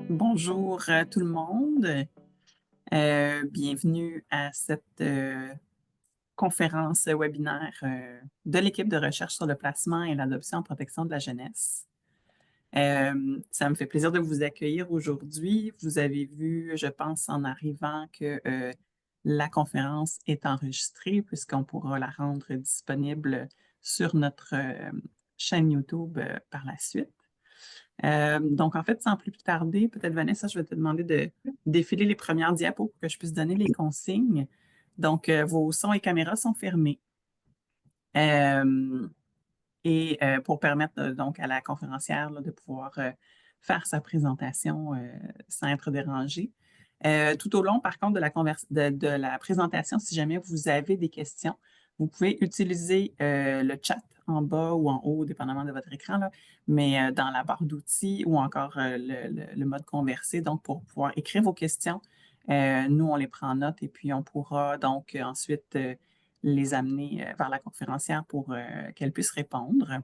Bonjour tout le monde. Bienvenue à cette conférence webinaire de l'équipe de recherche sur le placement et l'adoption en protection de la jeunesse. Ça me fait plaisir de vous accueillir aujourd'hui. Vous avez vu, je pense, en arrivant que la conférence est enregistrée puisqu'on pourra la rendre disponible sur notre chaîne YouTube par la suite. Donc, en fait, sans plus tarder, peut-être Vanessa, je vais te demander de défiler les premières diapos pour que je puisse donner les consignes. Donc, vos sons et caméras sont fermés. Et pour permettre donc à la conférencière là, de pouvoir faire sa présentation sans être dérangée. Tout au long, par contre, de la présentation, si jamais vous avez des questions, vous pouvez utiliser le chat en bas ou en haut, dépendamment de votre écran, là, mais dans la barre d'outils ou encore le mode conversé, donc pour pouvoir écrire vos questions. Nous, on les prend en note et puis on pourra donc ensuite les amener vers la conférencière pour qu'elle puisse répondre.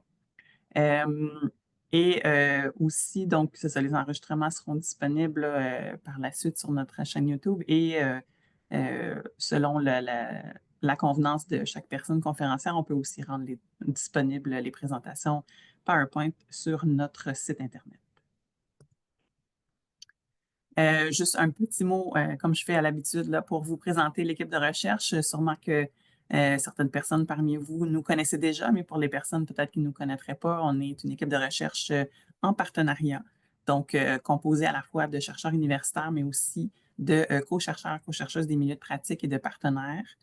Aussi, donc, c'est ça, les enregistrements seront disponibles par la suite sur notre chaîne YouTube et selon la convenance de chaque personne conférencière, on peut aussi rendre disponibles les présentations PowerPoint sur notre site Internet. Juste un petit mot, comme je fais à l'habitude, là, pour vous présenter l'équipe de recherche. Sûrement que certaines personnes parmi vous nous connaissez déjà, mais pour les personnes peut-être qui ne nous connaîtraient pas, on est une équipe de recherche en partenariat, donc composée à la fois de chercheurs universitaires, mais aussi de co-chercheurs, co-chercheuses des milieux de pratique et de partenaires.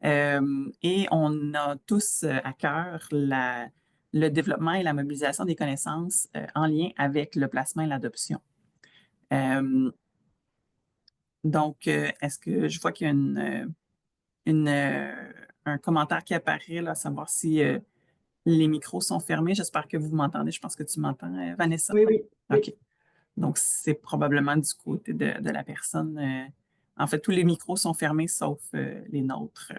Et on a tous à cœur le développement et la mobilisation des connaissances en lien avec le placement et l'adoption. Donc, est-ce que je vois qu'il y a un commentaire qui apparaît, là, à savoir si les micros sont fermés. J'espère que vous m'entendez. Je pense que tu m'entends, Vanessa. Oui, oui, oui. OK. Donc, c'est probablement du côté de la personne. En fait, tous les micros sont fermés sauf les nôtres.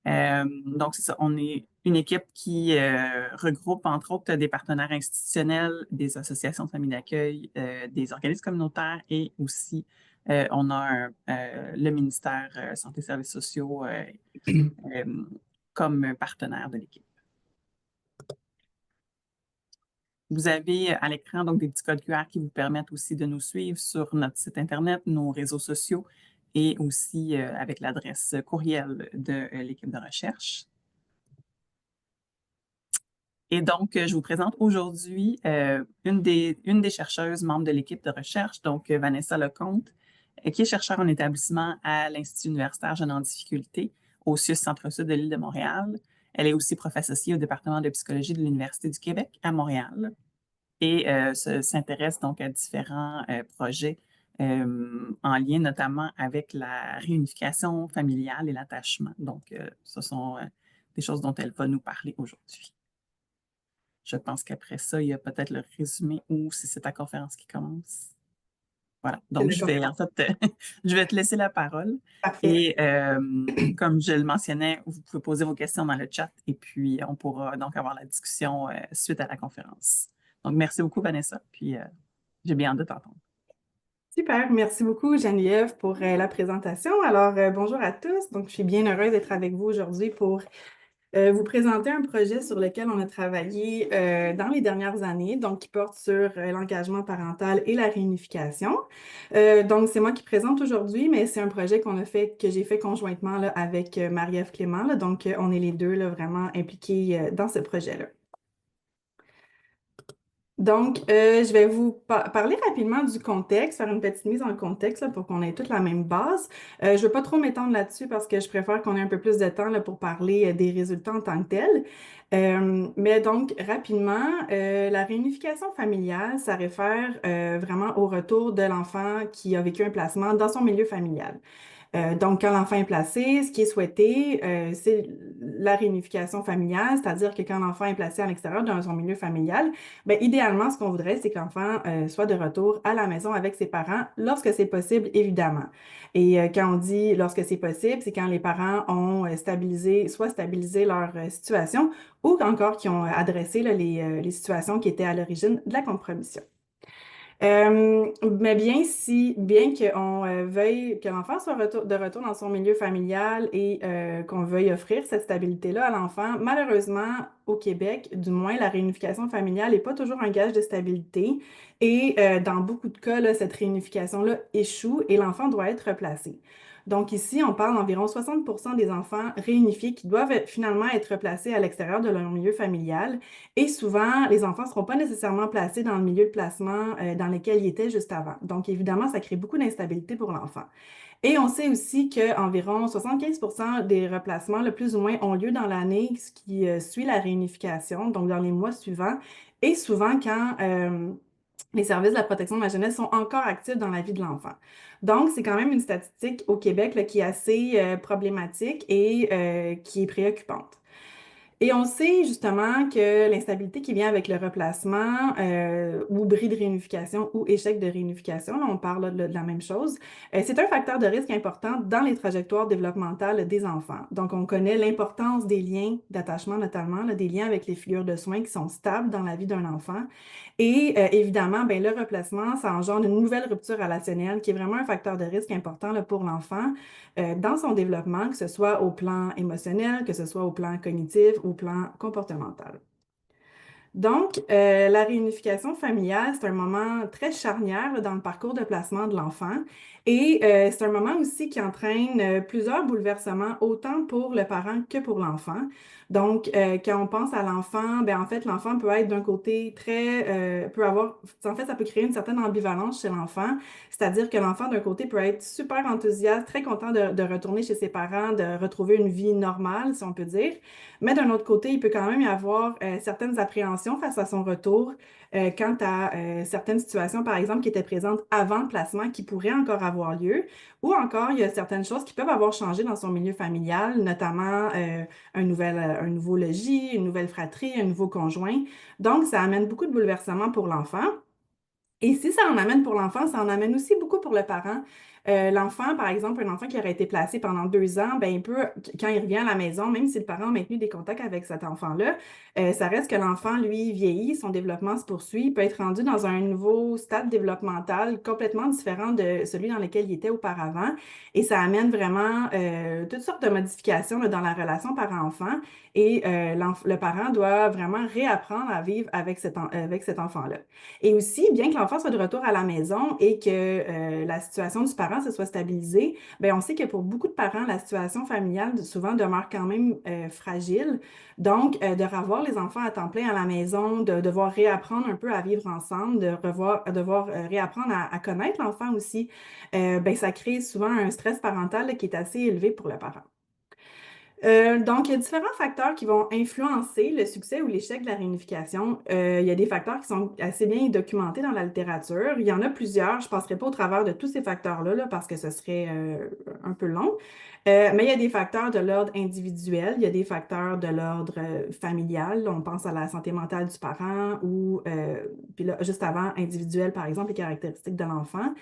Donc, c'est ça. On est une équipe qui regroupe, entre autres, des partenaires institutionnels, des associations de familles d'accueil, des organismes communautaires et aussi, on a le ministère Santé et Services sociaux comme partenaire de l'équipe. Vous avez à l'écran donc des petits codes QR qui vous permettent aussi de nous suivre sur notre site Internet, nos réseaux sociaux et aussi avec l'adresse courriel de l'équipe de recherche. Et donc, je vous présente aujourd'hui une des chercheuses membres de l'équipe de recherche, donc Vanessa Lecomte, qui est chercheure en établissement à l'Institut universitaire Jeunes en difficulté au CIUS Centre-Sud de l'île de Montréal. Elle est aussi prof associée au département de psychologie de l'Université du Québec à Montréal et s'intéresse donc à différents projets en lien notamment avec la réunification familiale et l'attachement. Donc, ce sont des choses dont elle va nous parler aujourd'hui. Je pense qu'après ça, il y a peut-être le résumé ou si c'est ta conférence qui commence. Voilà. Donc, je vais je vais te laisser la parole. Parfait. Et comme je le mentionnais, vous pouvez poser vos questions dans le chat et puis on pourra donc avoir la discussion suite à la conférence. Donc, merci beaucoup, Vanessa. Puis, j'ai bien hâte de t'entendre. Super, merci beaucoup Geneviève pour la présentation. Alors, bonjour à tous. Donc, je suis bien heureuse d'être avec vous aujourd'hui pour vous présenter un projet sur lequel on a travaillé dans les dernières années, donc qui porte sur l'engagement parental et la réunification. Donc, c'est moi qui présente aujourd'hui, mais c'est un projet que j'ai fait conjointement là, avec Marie-Ève Clément. Là, donc, on est les deux là, vraiment impliqués dans ce projet-là. Donc, je vais vous parler rapidement du contexte, faire une petite mise en contexte là, pour qu'on ait toute la même base. Je ne veux pas trop m'étendre là-dessus parce que je préfère qu'on ait un peu plus de temps là, pour parler des résultats en tant que tels. Mais donc, rapidement, la réunification familiale, ça réfère vraiment au retour de l'enfant qui a vécu un placement dans son milieu familial. Donc, quand l'enfant est placé, ce qui est souhaité, c'est la réunification familiale, c'est-à-dire que quand l'enfant est placé à l'extérieur de son milieu familial, bien, idéalement, ce qu'on voudrait, c'est que l'enfant soit de retour à la maison avec ses parents lorsque c'est possible, évidemment. Et quand on dit lorsque c'est possible, c'est quand les parents ont soit stabilisé leur situation ou encore qui ont adressé là, les situations qui étaient à l'origine de la compromission. Mais bien qu'on veuille que l'enfant soit de retour dans son milieu familial et qu'on veuille offrir cette stabilité-là à l'enfant, malheureusement, au Québec, du moins, la réunification familiale n'est pas toujours un gage de stabilité. Et dans beaucoup de cas, là, cette réunification-là échoue et l'enfant doit être replacé. Donc ici, on parle d'environ 60% des enfants réunifiés qui doivent finalement être placés à l'extérieur de leur milieu familial. Et souvent, les enfants ne seront pas nécessairement placés dans le milieu de placement dans lequel ils étaient juste avant. Donc, évidemment, ça crée beaucoup d'instabilité pour l'enfant. Et on sait aussi qu'environ 75% des replacements, le plus ou moins, ont lieu dans l'année ce qui suit la réunification, donc dans les mois suivants, et souvent quand les services de la protection de la jeunesse sont encore actifs dans la vie de l'enfant. Donc, c'est quand même une statistique au Québec là, qui est assez problématique et qui est préoccupante. Et on sait justement que l'instabilité qui vient avec le replacement ou bris de réunification ou échec de réunification, là, on parle là, de la même chose, c'est un facteur de risque important dans les trajectoires développementales des enfants. Donc, on connaît l'importance des liens d'attachement, notamment là, des liens avec les figures de soins qui sont stables dans la vie d'un enfant. Et évidemment, ben, le replacement, ça engendre une nouvelle rupture relationnelle qui est vraiment un facteur de risque important là, pour l'enfant dans son développement, que ce soit au plan émotionnel, que ce soit au plan cognitif, au plan comportemental. Donc, la réunification familiale, c'est un moment très charnière là, dans le parcours de placement de l'enfant et c'est un moment aussi qui entraîne plusieurs bouleversements, autant pour le parent que pour l'enfant. Donc, quand on pense à l'enfant, ben en fait, l'enfant peut être d'un côté peut avoir, en fait, ça peut créer une certaine ambivalence chez l'enfant, c'est-à-dire que l'enfant, d'un côté, peut être super enthousiaste, très content de retourner chez ses parents, de retrouver une vie normale, si on peut dire. Mais d'un autre côté, il peut quand même y avoir certaines appréhensions face à son retour quant à certaines situations, par exemple, qui étaient présentes avant le placement, qui pourraient encore avoir lieu, ou encore il y a certaines choses qui peuvent avoir changé dans son milieu familial, notamment un nouveau logis, une nouvelle fratrie, un nouveau conjoint. Donc, ça amène beaucoup de bouleversements pour l'enfant. Et si ça en amène pour l'enfant, ça en amène aussi beaucoup pour le parent. L'enfant, par exemple, un enfant qui aurait été placé pendant 2 ans, ben, il peut, quand il revient à la maison, même si le parent a maintenu des contacts avec cet enfant-là, ça reste que l'enfant, lui, vieillit, son développement se poursuit, il peut être rendu dans un nouveau stade développemental complètement différent de celui dans lequel il était auparavant. Et ça amène vraiment toutes sortes de modifications là, dans la relation parent-enfant. Et le parent doit vraiment réapprendre à vivre avec avec cet enfant-là. Et aussi, bien que l'enfant soit de retour à la maison et que la situation du parent se soit stabilisée, bien, on sait que pour beaucoup de parents, la situation familiale souvent demeure quand même fragile. Donc, de revoir les enfants à temps plein à la maison, de devoir réapprendre un peu à vivre ensemble, de devoir réapprendre à connaître l'enfant aussi, bien, ça crée souvent un stress parental là, qui est assez élevé pour le parent. Donc, il y a différents facteurs qui vont influencer le succès ou l'échec de la réunification. Il y a des facteurs qui sont assez bien documentés dans la littérature. Il y en a plusieurs. Je ne passerai pas au travers de tous ces facteurs-là là, parce que ce serait un peu long. Mais il y a des facteurs de l'ordre individuel, il y a des facteurs de l'ordre familial. On pense à la santé mentale du parent ou, puis là, juste avant, individuel, par exemple, les caractéristiques de l'enfant.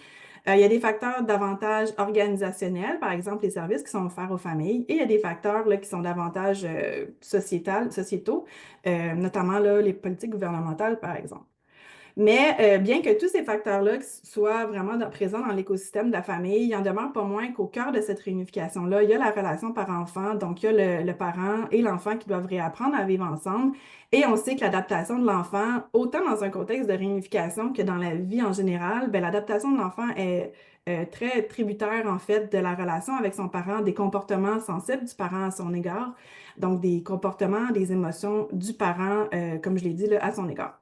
Il y a des facteurs davantage organisationnels, par exemple les services qui sont offerts aux familles, et il y a des facteurs là, qui sont davantage sociétaux, notamment là, les politiques gouvernementales, par exemple. Mais bien que tous ces facteurs-là soient vraiment présents dans l'écosystème de la famille, il en demeure pas moins qu'au cœur de cette réunification-là, il y a la relation parent-enfant, donc il y a le parent et l'enfant qui doivent réapprendre à vivre ensemble. Et on sait que l'adaptation de l'enfant, autant dans un contexte de réunification que dans la vie en général, ben, l'adaptation de l'enfant est très tributaire en fait de la relation avec son parent, des comportements sensibles du parent à son égard, donc des comportements, des émotions du parent, comme je l'ai dit, là, à son égard.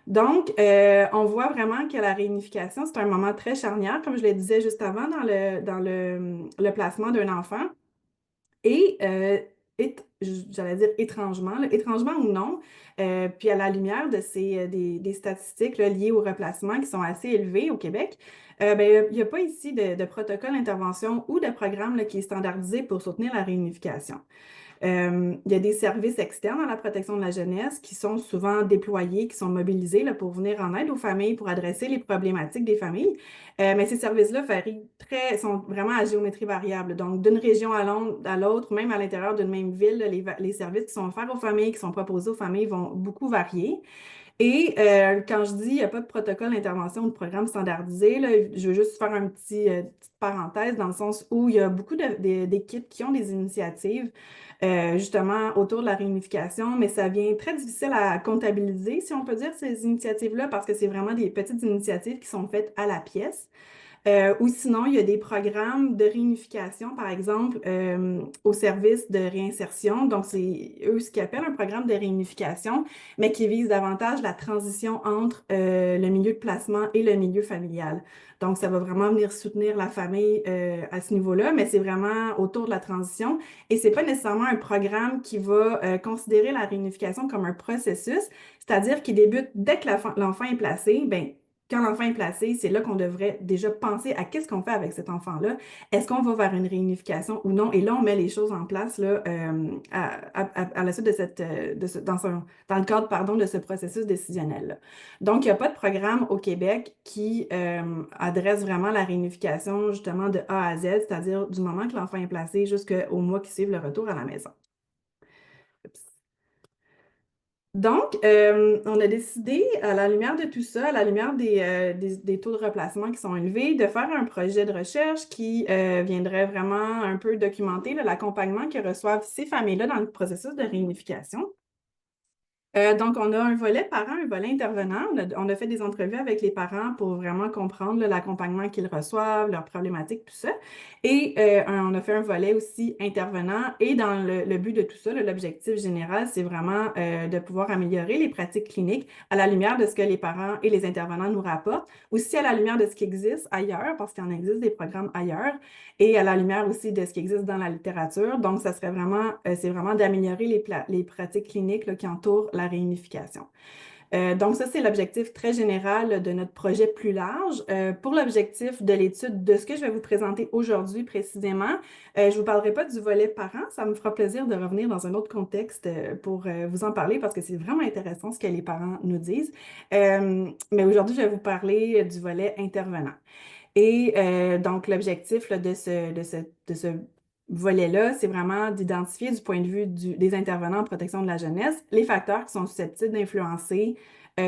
Donc, on voit vraiment que la réunification, c'est un moment très charnière, comme je le disais juste avant, le placement d'un enfant. Et, j'allais dire étrangement, là, étrangement ou non, puis à la lumière de des statistiques là, liées au replacement qui sont assez élevées au Québec, ben, il n'y a pas ici de protocole d'intervention ou de programme là, qui est standardisé pour soutenir la réunification. Il y a des services externes à la protection de la jeunesse qui sont souvent déployés, qui sont mobilisés là, pour venir en aide aux familles, pour adresser les problématiques des familles. Mais ces services-là sont vraiment à géométrie variable. Donc, d'une région à l'autre, même à l'intérieur d'une même ville, les services qui sont offerts aux familles, qui sont proposés aux familles vont beaucoup varier. Et quand je dis il n'y a pas de protocole d'intervention ou de programme standardisé, là, je veux juste faire petite parenthèse dans le sens où il y a beaucoup d'équipes qui ont des initiatives justement autour de la réunification, mais ça vient très difficile à comptabiliser, si on peut dire, ces initiatives-là, parce que c'est vraiment des petites initiatives qui sont faites à la pièce. Ou sinon, il y a des programmes de réunification, par exemple, au service de réinsertion. Donc, c'est eux ce qu'ils appellent un programme de réunification, mais qui vise davantage la transition entre le milieu de placement et le milieu familial. Donc, ça va vraiment venir soutenir la famille à ce niveau-là, mais c'est vraiment autour de la transition. Et c'est pas nécessairement un programme qui va considérer la réunification comme un processus, c'est-à-dire qu'il débute dès que l'enfant est placé, ben quand l'enfant est placé, c'est là qu'on devrait déjà penser à qu'est-ce qu'on fait avec cet enfant-là. Est-ce qu'on va vers une réunification ou non? Et là, on met les choses en place là, à la suite de dans le cadre, pardon, de ce processus décisionnel-là. Donc, il n'y a pas de programme au Québec qui adresse vraiment la réunification justement de A à Z, c'est-à-dire du moment que l'enfant est placé jusqu'au mois qui suit le retour à la maison. Donc, on a décidé, à la lumière de tout ça, à la lumière des taux de replacement qui sont élevés, de faire un projet de recherche qui viendrait vraiment un peu documenter là, l'accompagnement que reçoivent ces familles-là dans le processus de réunification. Donc, on a un volet parent, un volet intervenant. On a fait des entrevues avec les parents pour vraiment comprendre l'accompagnement qu'ils reçoivent, leurs problématiques, tout ça. Et on a fait un volet aussi intervenant. Et dans le but de tout ça, l'objectif général, c'est vraiment de pouvoir améliorer les pratiques cliniques à la lumière de ce que les parents et les intervenants nous rapportent, aussi à la lumière de ce qui existe ailleurs, parce qu'il en existe des programmes ailleurs, et à la lumière aussi de ce qui existe dans la littérature. Donc, ça serait vraiment, c'est vraiment d'améliorer les pratiques cliniques là, qui entourent la réunification. Donc, ça, c'est l'objectif très général de notre projet plus large. Pour l'objectif de l'étude de ce que je vais vous présenter aujourd'hui précisément, je ne vous parlerai pas du volet parent. Ça me fera plaisir de revenir dans un autre contexte pour vous en parler parce que c'est vraiment intéressant ce que les parents nous disent. Mais aujourd'hui, je vais vous parler du volet intervenant. Et donc, l'objectif là, de ce volet-là, c'est vraiment d'identifier du point de vue des intervenants en protection de la jeunesse les facteurs qui sont susceptibles d'influencer,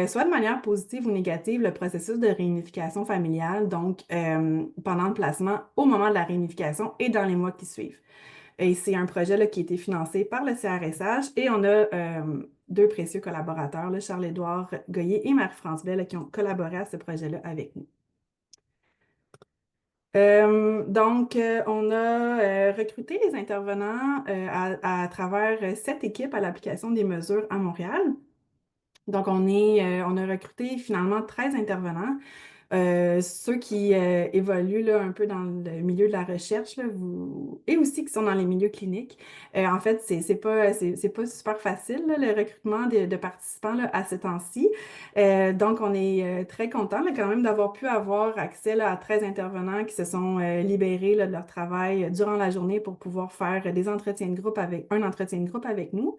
soit de manière positive ou négative, le processus de réunification familiale, donc pendant le placement, au moment de la réunification et dans les mois qui suivent. Et c'est un projet là, qui a été financé par le CRSH et on a deux précieux collaborateurs, là, Charles-Édouard Goyer et Marie-France Bell, qui ont collaboré à ce projet-là avec nous. Donc, on a recruté les intervenants à travers 7 équipes à l'application des mesures à Montréal. Donc, on a recruté finalement 13 intervenants. Ceux qui évoluent là, un peu dans le milieu de la recherche là, et aussi qui sont dans les milieux cliniques. En fait, c'est pas super facile là, le recrutement de participants là, à ce temps-ci. Donc, on est très content là, quand même d'avoir pu avoir accès là, à 13 intervenants qui se sont libérés là, de leur travail durant la journée pour pouvoir faire des entretiens de groupe un entretien de groupe avec nous.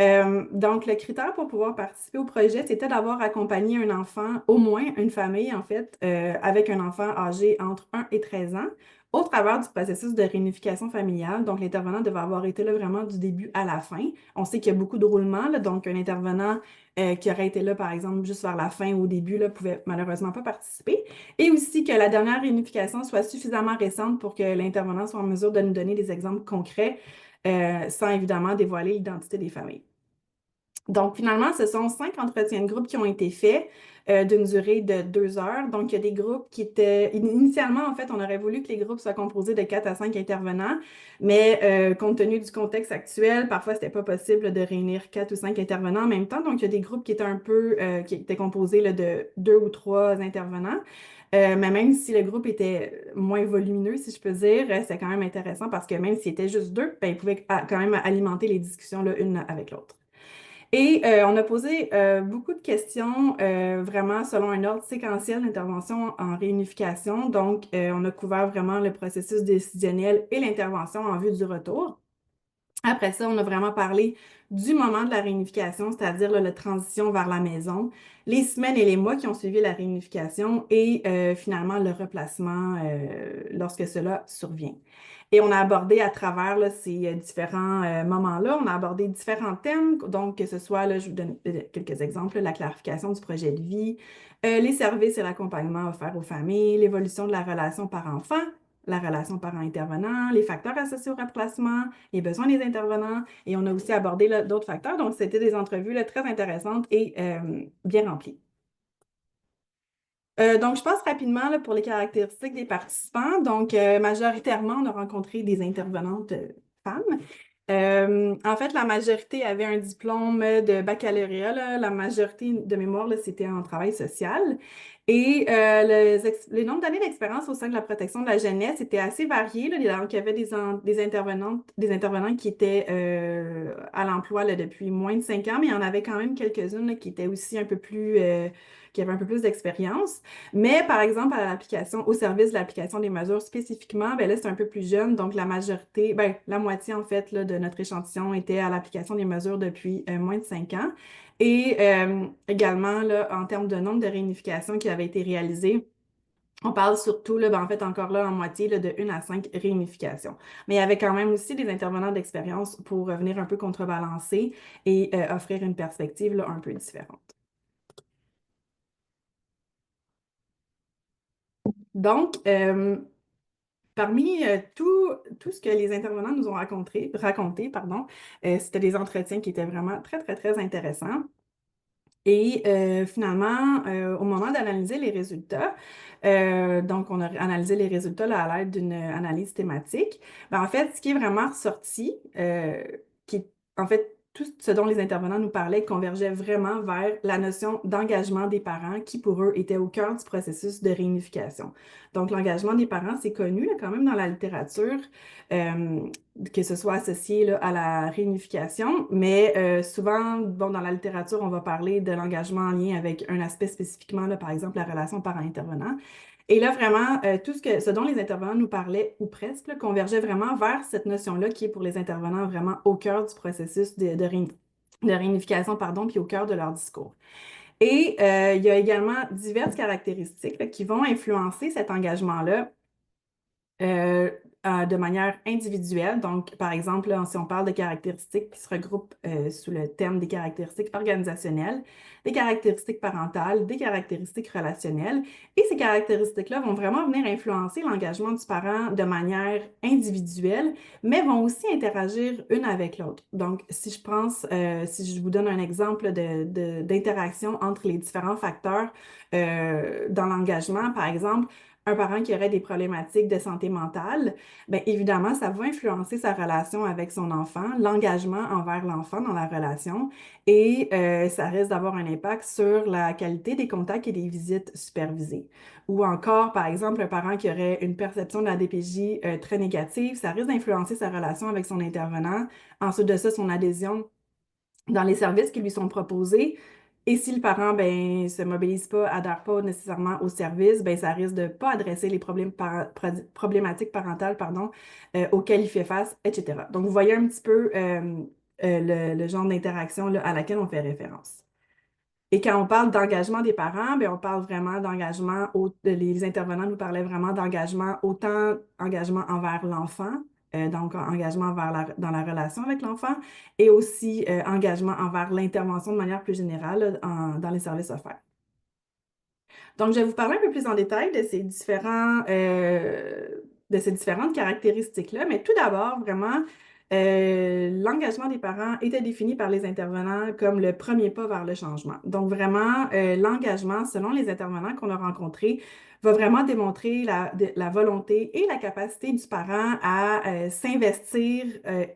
Donc, le critère pour pouvoir participer au projet, c'était d'avoir accompagné un enfant, au moins une famille, en fait, avec un enfant âgé entre 1 et 13 ans, au travers du processus de réunification familiale. Donc, l'intervenant devait avoir été là vraiment du début à la fin. On sait qu'il y a beaucoup de roulements, là, donc un intervenant qui aurait été là, par exemple, juste vers la fin ou au début, là, pouvait malheureusement pas participer. Et aussi que la dernière réunification soit suffisamment récente pour que l'intervenant soit en mesure de nous donner des exemples concrets sans évidemment dévoiler l'identité des familles. Donc, finalement, ce sont 5 entretiens de groupe qui ont été faits d'une durée de 2 heures. Donc, il y a des groupes qui étaient... Initialement, en fait, on aurait voulu que les groupes soient composés de 4 à 5 intervenants, mais compte tenu du contexte actuel, parfois, c'était pas possible de réunir 4 ou 5 intervenants en même temps. Donc, il y a des groupes qui étaient qui étaient composés là, de 2 ou 3 intervenants. Mais même si le groupe était moins volumineux, si je peux dire, c'est quand même intéressant parce que même s'il était juste 2, ben, ils pouvaient quand même alimenter les discussions l'une avec l'autre. Et on a posé beaucoup de questions vraiment selon un ordre séquentiel d'intervention en réunification. Donc, on a couvert vraiment le processus décisionnel et l'intervention en vue du retour. Après ça, on a vraiment parlé du moment de la réunification, c'est-à-dire là, la transition vers la maison, les semaines et les mois qui ont suivi la réunification et finalement le replacement lorsque cela survient. Et on a abordé à travers là, ces différents moments-là, on a abordé différents thèmes, donc que ce soit, là, je vous donne quelques exemples, la clarification du projet de vie, les services et l'accompagnement offerts aux familles, l'évolution de la relation par-enfant, la relation parent-intervenant, les facteurs associés au remplacement, les besoins des intervenants, et on a aussi abordé d'autres facteurs. Donc, c'était des entrevues là, très intéressantes et bien remplies. Donc, je passe rapidement là, pour les caractéristiques des participants. Donc, majoritairement, on a rencontré des intervenantes femmes. En fait, la majorité avait un diplôme de baccalauréat, là. La majorité de mémoire, là, c'était en travail social. Et les nombres d'années d'expérience au sein de la protection de la jeunesse étaient assez variés, là. Donc, il y avait des intervenants qui étaient à l'emploi là, depuis moins de 5 ans, mais il y en avait quand même quelques-unes là, qui étaient aussi un peu plus, qui avaient un peu plus d'expérience. Mais par exemple, à l'application, au service de l'application des mesures spécifiquement, ben là, c'est un peu plus jeune. Donc, la majorité, ben, la moitié, en fait, là, de notre échantillon était à l'application des mesures depuis moins de 5 ans. Et également, là, en termes de nombre de réunifications qui avaient été réalisées, on parle surtout, là, ben, en fait, encore là, en moitié, là, de 1 à 5 réunifications. Mais il y avait quand même aussi des intervenants d'expérience pour venir un peu contrebalancer et offrir une perspective là, un peu différente. Donc, parmi tout ce que les intervenants nous ont raconté, pardon, c'était des entretiens qui étaient vraiment très, très, très intéressants. Et finalement, au moment d'analyser les résultats, donc on a analysé les résultats là, à l'aide d'une analyse thématique, ben, en fait, ce qui est vraiment ressorti, en fait, tout ce dont les intervenants nous parlaient convergeait vraiment vers la notion d'engagement des parents qui, pour eux, était au cœur du processus de réunification. Donc, l'engagement des parents, c'est connu là, quand même dans la littérature. Que ce soit associé là, à la réunification, mais souvent, bon, dans la littérature, on va parler de l'engagement en lien avec un aspect spécifiquement, là, par exemple, la relation parent-intervenant. Et là, vraiment, tout ce dont les intervenants nous parlaient, ou presque, là, convergeait vraiment vers cette notion-là qui est pour les intervenants vraiment au cœur du processus de réunification, pardon, puis au cœur de leur discours. Et il y a également diverses caractéristiques là, qui vont influencer cet engagement-là euh, de manière individuelle. Donc, par exemple, là, si on parle de caractéristiques qui se regroupent sous le thème des caractéristiques organisationnelles, des caractéristiques parentales, des caractéristiques relationnelles. Et ces caractéristiques-là vont vraiment venir influencer l'engagement du parent de manière individuelle, mais vont aussi interagir une avec l'autre. Donc, si je vous donne un exemple d'interaction entre les différents facteurs dans l'engagement, par exemple, un parent qui aurait des problématiques de santé mentale, bien évidemment, ça va influencer sa relation avec son enfant, l'engagement envers l'enfant dans la relation, et ça risque d'avoir un impact sur la qualité des contacts et des visites supervisées. Ou encore, par exemple, un parent qui aurait une perception de la DPJ très négative, ça risque d'influencer sa relation avec son intervenant, ensuite de ça, son adhésion dans les services qui lui sont proposés. Et si le parent ben, se mobilise pas, adhère pas nécessairement au service, ben, ça risque de ne pas adresser les problématiques parentales auxquelles il fait face, etc. Donc, vous voyez un petit peu le genre d'interaction là, à laquelle on fait référence. Et quand on parle d'engagement des parents, ben, on parle vraiment d'engagement, les intervenants nous parlaient vraiment d'engagement, autant engagement envers l'enfant, donc engagement dans la relation avec l'enfant, et aussi engagement envers l'intervention de manière plus générale dans les services offerts. Donc, je vais vous parler un peu plus en détail de ces différentes caractéristiques-là, mais tout d'abord, vraiment, l'engagement des parents était défini par les intervenants comme le premier pas vers le changement. Donc, vraiment, l'engagement, selon les intervenants qu'on a rencontrés, va vraiment démontrer la volonté et la capacité du parent à s'investir,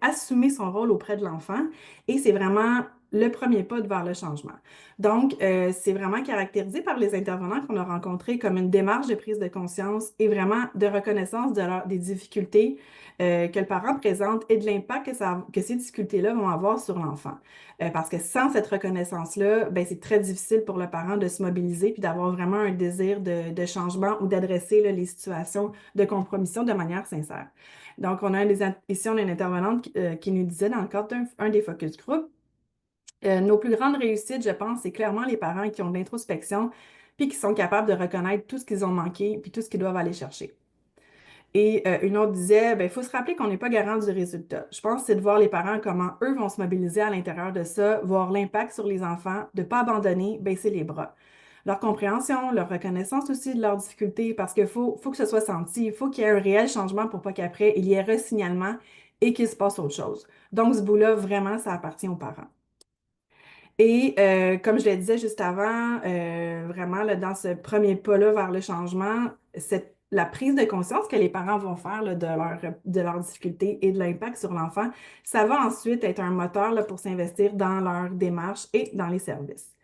assumer son rôle auprès de l'enfant. Et c'est vraiment le premier pas vers le changement. Donc, c'est vraiment caractérisé par les intervenants qu'on a rencontrés comme une démarche de prise de conscience et vraiment de reconnaissance des difficultés que le parent présente et de l'impact que ces difficultés-là vont avoir sur l'enfant. Parce que sans cette reconnaissance-là, ben, c'est très difficile pour le parent de se mobiliser puis d'avoir vraiment un désir de changement ou d'adresser là, les situations de compromission de manière sincère. Donc, ici, on a une intervenante qui nous disait dans le cadre d'un des focus group, nos plus grandes réussites, je pense, c'est clairement les parents qui ont de l'introspection puis qui sont capables de reconnaître tout ce qu'ils ont manqué puis tout ce qu'ils doivent aller chercher. Et une autre disait, ben, il faut se rappeler qu'on n'est pas garant du résultat. Je pense que c'est de voir les parents, comment eux vont se mobiliser à l'intérieur de ça, voir l'impact sur les enfants, de ne pas abandonner, baisser les bras. Leur compréhension, leur reconnaissance aussi de leurs difficultés, parce qu'il faut que ce soit senti, il faut qu'il y ait un réel changement pour pas qu'après, il y ait resignalement et qu'il se passe autre chose. Donc, ce bout-là, vraiment, ça appartient aux parents. Et comme je le disais juste avant, vraiment, là, dans ce premier pas-là vers le changement, la prise de conscience que les parents vont faire là, de leurs difficultés et de l'impact sur l'enfant, ça va ensuite être un moteur là, pour s'investir dans leur démarche et dans les services.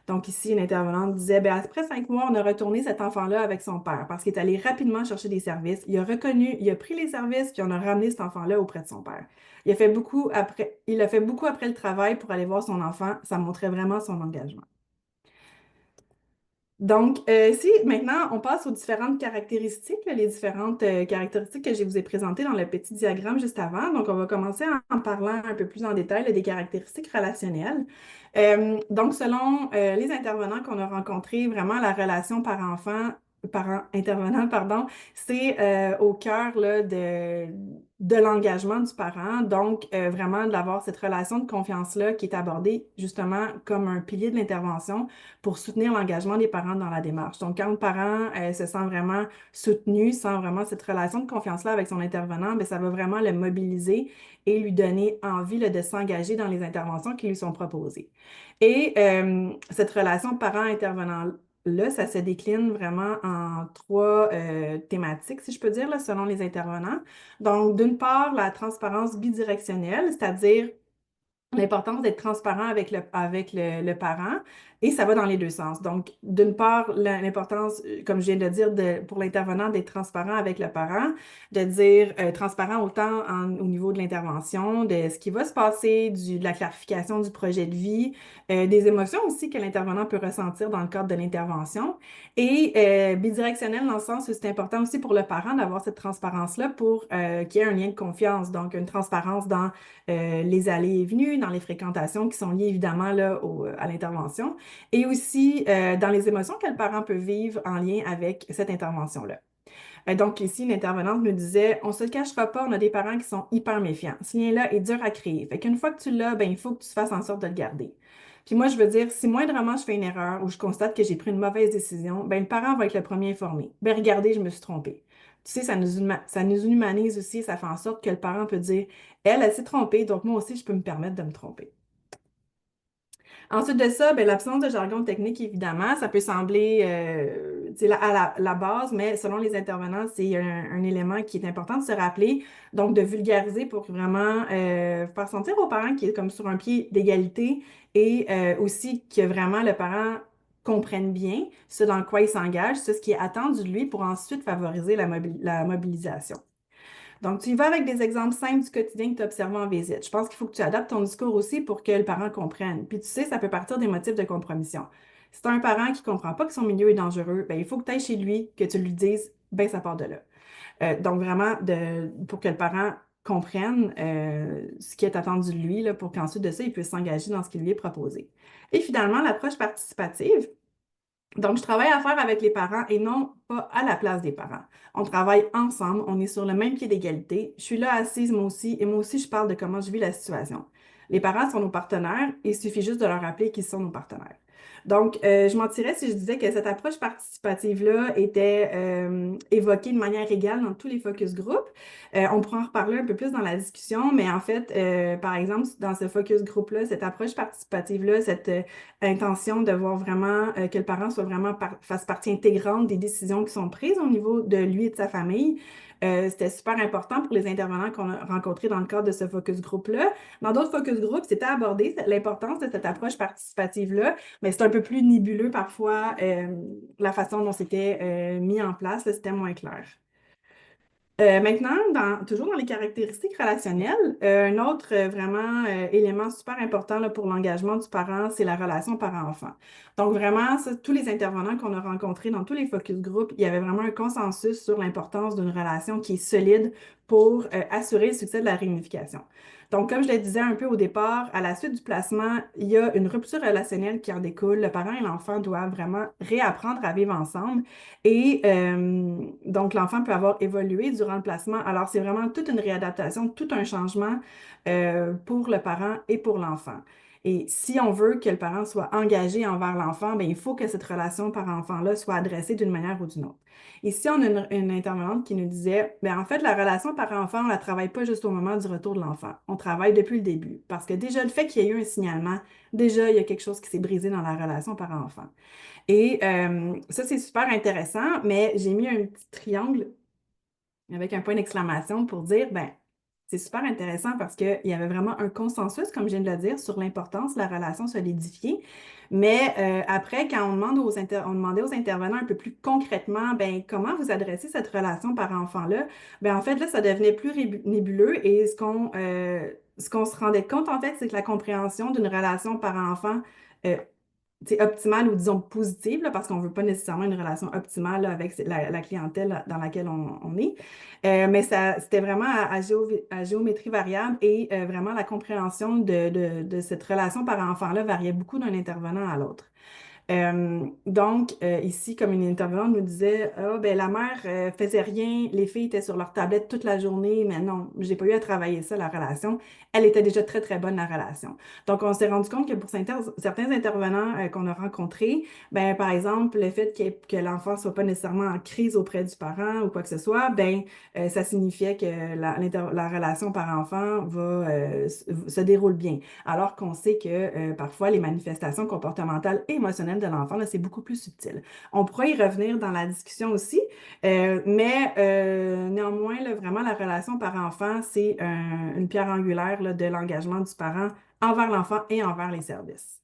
Donc ici, une intervenante disait, ben, après 5 mois, on a retourné cet enfant-là avec son père parce qu'il est allé rapidement chercher des services. Il a pris les services, puis on a ramené cet enfant-là auprès de son père. Il a fait beaucoup après le travail pour aller voir son enfant. Ça montrait vraiment son engagement. Donc, si maintenant on passe aux différentes caractéristiques, là, les différentes caractéristiques que je vous ai présentées dans le petit diagramme juste avant. Donc, on va commencer en parlant un peu plus en détail là, des caractéristiques relationnelles. Donc, selon les intervenants qu'on a rencontrés, vraiment la relation parent-intervenant, pardon, c'est au cœur là, de l'engagement du parent. Donc, vraiment d'avoir cette relation de confiance-là qui est abordée justement comme un pilier de l'intervention pour soutenir l'engagement des parents dans la démarche. Donc, quand le parent se sent vraiment soutenu, sent vraiment cette relation de confiance-là avec son intervenant, bien, ça va vraiment le mobiliser et lui donner envie là, de s'engager dans les interventions qui lui sont proposées. Et cette relation parent-intervenant-là, ça se décline vraiment en 3 thématiques, si je peux dire, là, selon les intervenants. Donc, d'une part, la transparence bidirectionnelle, c'est-à-dire l'importance d'être transparent avec le parent, et ça va dans les deux sens. Donc, d'une part, l'importance, comme je viens de dire, pour l'intervenant d'être transparent avec le parent, de dire transparent autant au niveau de l'intervention, de ce qui va se passer, de la clarification du projet de vie, des émotions aussi que l'intervenant peut ressentir dans le cadre de l'intervention, et bidirectionnel dans le sens où c'est important aussi pour le parent d'avoir cette transparence-là pour qu'il y ait un lien de confiance, donc une transparence dans les allées et venues, dans les fréquentations qui sont liées évidemment là, à l'intervention, et aussi dans les émotions que le parent peut vivre en lien avec cette intervention-là. Donc ici, l'intervenante nous disait, on se le cachera pas, on a des parents qui sont hyper méfiants. Ce lien-là est dur à créer. Fait qu'une fois que tu l'as, ben, il faut que tu fasses en sorte de le garder. Puis moi, je veux dire, si moindrement je fais une erreur ou je constate que j'ai pris une mauvaise décision, ben, le parent va être le premier informé. Ben, regardez, je me suis trompée. Tu sais, ça nous humanise aussi, ça fait en sorte que le parent peut dire, elle s'est trompée, donc moi aussi, je peux me permettre de me tromper. Ensuite de ça, ben, l'absence de jargon technique, évidemment, ça peut sembler à la base, mais selon les intervenants, c'est un élément qui est important de se rappeler, donc de vulgariser pour vraiment faire sentir aux parents qu'il est comme sur un pied d'égalité et aussi que vraiment le parent comprenne bien ce dans quoi il s'engage, ce qui est attendu de lui pour ensuite favoriser la mobilisation. Donc, tu y vas avec des exemples simples du quotidien que tu observes en visite. Je pense qu'il faut que tu adaptes ton discours aussi pour que le parent comprenne. Puis tu sais, ça peut partir des motifs de compromission. Si tu as un parent qui ne comprend pas que son milieu est dangereux, ben, il faut que tu ailles chez lui, que tu lui dises, ben ça part de là. Donc, vraiment, pour que le parent comprenne ce qui est attendu de lui, là, pour qu'ensuite de ça, il puisse s'engager dans ce qui lui est proposé. Et finalement, l'approche participative. Donc, je travaille à faire avec les parents et non pas à la place des parents. On travaille ensemble, on est sur le même pied d'égalité. Je suis là assise moi aussi et moi aussi je parle de comment je vis la situation. Les parents sont nos partenaires et il suffit juste de leur rappeler qu'ils sont nos partenaires. Donc, je mentirais si je disais que cette approche participative-là était évoquée de manière égale dans tous les focus group. On pourra en reparler un peu plus dans la discussion, mais en fait, par exemple, dans ce focus group-là, cette approche participative-là, cette intention de voir vraiment que le parent soit vraiment fasse partie intégrante des décisions qui sont prises au niveau de lui et de sa famille, c'était super important pour les intervenants qu'on a rencontrés dans le cadre de ce focus group-là. Dans d'autres focus group, c'était abordé l'importance de cette approche participative-là, mais c'est un peu plus nébuleux parfois, la façon dont c'était mis en place, c'était moins clair. Maintenant, toujours dans les caractéristiques relationnelles, un autre vraiment élément super important là, pour l'engagement du parent, c'est la relation parent-enfant. Donc vraiment, ça, tous les intervenants qu'on a rencontrés dans tous les focus group, il y avait vraiment un consensus sur l'importance d'une relation qui est solide pour assurer le succès de la réunification. Donc, comme je le disais un peu au départ, à la suite du placement, il y a une rupture relationnelle qui en découle. Le parent et l'enfant doivent vraiment réapprendre à vivre ensemble. Et donc, l'enfant peut avoir évolué durant le placement. Alors, c'est vraiment toute une réadaptation, tout un changement pour le parent et pour l'enfant. Et si on veut que le parent soit engagé envers l'enfant, bien, il faut que cette relation parent-enfant-là soit adressée d'une manière ou d'une autre. Ici, on a une intervenante qui nous disait, bien, en fait, la relation parent-enfant, on ne la travaille pas juste au moment du retour de l'enfant. On travaille depuis le début. Parce que déjà, le fait qu'il y ait eu un signalement, déjà, il y a quelque chose qui s'est brisé dans la relation parent-enfant. Et ça, c'est super intéressant, mais j'ai mis un petit triangle avec un point d'exclamation pour dire, ben, c'est super intéressant parce qu'il y avait vraiment un consensus, comme je viens de le dire, sur l'importance de la relation solidifiée. Mais après, quand on demandait aux intervenants un peu plus concrètement, ben, comment vous adressez cette relation par enfant-là, ben, en fait, là, ça devenait plus nébuleux et ce qu'on se rendait compte, en fait, c'est que la compréhension d'une relation par enfant euh, optimale ou disons positive, là, parce qu'on ne veut pas nécessairement une relation optimale là, avec la clientèle dans laquelle on est. Mais c'était vraiment à géométrie variable et vraiment la compréhension de cette relation par enfant-là variait beaucoup d'un intervenant à l'autre. Donc, ici, comme une intervenante nous disait, ah, ben, la mère faisait rien, les filles étaient sur leur tablette toute la journée, mais non, j'ai pas eu à travailler ça, la relation. Elle était déjà très, très bonne, la relation. Donc, on s'est rendu compte que pour certains intervenants qu'on a rencontrés, ben, par exemple, le fait que l'enfant soit pas nécessairement en crise auprès du parent ou quoi que ce soit, ben, ça signifiait que la relation par-enfant se déroule bien. Alors qu'on sait que parfois, les manifestations comportementales et émotionnelles de l'enfant, là, c'est beaucoup plus subtil. On pourra y revenir dans la discussion aussi, mais néanmoins, là, vraiment, la relation par-enfant, c'est une pierre angulaire là, de l'engagement du parent envers l'enfant et envers les services.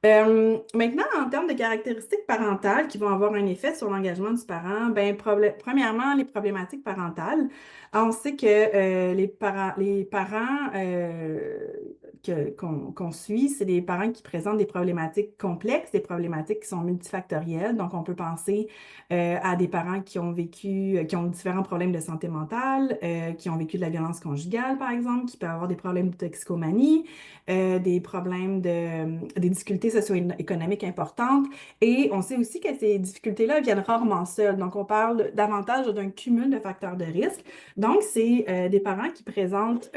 Maintenant, en termes de caractéristiques parentales qui vont avoir un effet sur l'engagement du parent, ben, premièrement, les problématiques parentales. On sait que les parents qu'on suit, c'est des parents qui présentent des problématiques complexes, des problématiques qui sont multifactorielles. Donc, on peut penser à des parents qui ont différents problèmes de santé mentale, qui ont vécu de la violence conjugale, par exemple, qui peuvent avoir des problèmes de toxicomanie, des problèmes des difficultés socio-économiques importantes. Et on sait aussi que ces difficultés-là viennent rarement seules. Donc, on parle davantage d'un cumul de facteurs de risque. Donc, c'est des parents qui présentent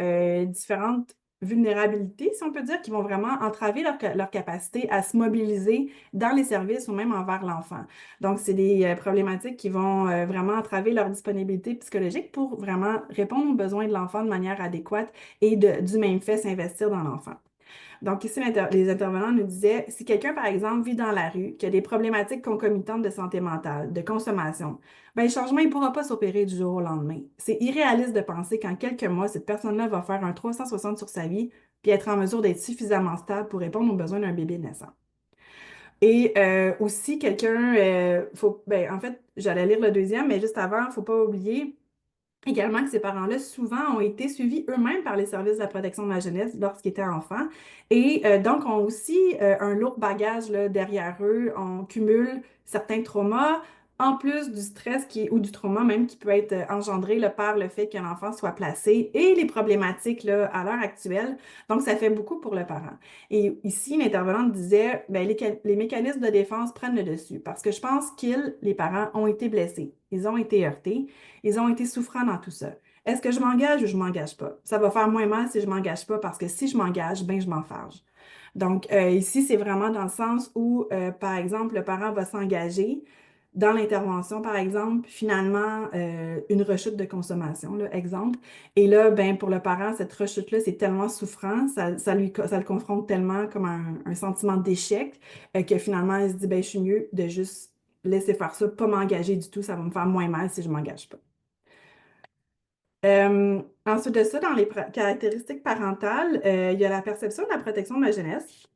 différentes vulnérabilités, si on peut dire, qui vont vraiment entraver leur capacité à se mobiliser dans les services ou même envers l'enfant. Donc, c'est des problématiques qui vont vraiment entraver leur disponibilité psychologique pour vraiment répondre aux besoins de l'enfant de manière adéquate et du même fait s'investir dans l'enfant. Donc, ici, les intervenants nous disaient, si quelqu'un, par exemple, vit dans la rue, qui a des problématiques concomitantes de santé mentale, de consommation, bien, le changement, il ne pourra pas s'opérer du jour au lendemain. C'est irréaliste de penser qu'en quelques mois, cette personne-là va faire un 360 sur sa vie puis être en mesure d'être suffisamment stable pour répondre aux besoins d'un bébé naissant. Et aussi, en fait, j'allais lire le deuxième, mais juste avant, il ne faut pas oublier également que ces parents-là, souvent, ont été suivis eux-mêmes par les services de la protection de la jeunesse lorsqu'ils étaient enfants. Et donc, ont aussi un lourd bagage là, derrière eux. On cumule certains traumas, en plus du stress ou du trauma même qui peut être engendré là, par le fait qu'un enfant soit placé et les problématiques là, à l'heure actuelle. Donc, ça fait beaucoup pour le parent. Et ici, l'intervenante disait, ben, les mécanismes de défense prennent le dessus parce que je pense les parents, ont été blessés. Ils ont été heurtés. Ils ont été souffrants dans tout ça. Est-ce que je m'engage ou je ne m'engage pas? Ça va faire moins mal si je ne m'engage pas parce que si je m'engage, ben je m'enfarge. Donc, ici, c'est vraiment dans le sens où, par exemple, le parent va s'engager dans l'intervention, par exemple, finalement, une rechute de consommation, là, exemple. Et là, ben, pour le parent, cette rechute-là, c'est tellement souffrant, ça le confronte tellement comme un sentiment d'échec, que finalement, il se dit, ben, je suis mieux de juste laisser faire ça, pas m'engager du tout, ça va me faire moins mal si je m'engage pas. Ensuite de ça, dans les caractéristiques parentales, il y a la perception de la protection de la jeunesse.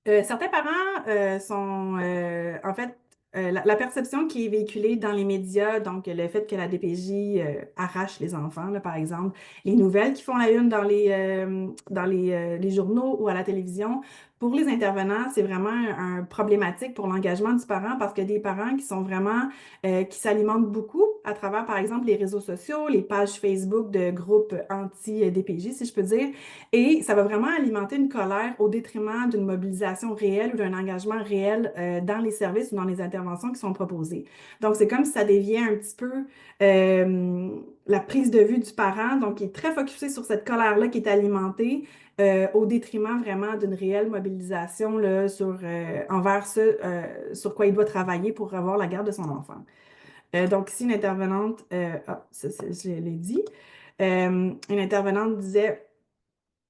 Certains parents sont, en fait, la perception qui est véhiculée dans les médias, donc le fait que la DPJ arrache les enfants, là, par exemple, les nouvelles qui font la une dans les journaux ou à la télévision, pour les intervenants, c'est vraiment un problématique pour l'engagement du parent parce que des parents qui sont vraiment, qui s'alimentent beaucoup à travers, par exemple, les réseaux sociaux, les pages Facebook de groupes anti-DPJ, si je peux dire, et ça va vraiment alimenter une colère au détriment d'une mobilisation réelle ou d'un engagement réel dans les services ou dans les interventions qui sont proposées. Donc, c'est comme si ça déviait un petit peu la prise de vue du parent, donc il est très focusé sur cette colère-là qui est alimentée au détriment vraiment d'une réelle mobilisation là, envers ce sur quoi il doit travailler pour avoir la garde de son enfant. Donc, ici, une intervenante, je l'ai dit, une intervenante disait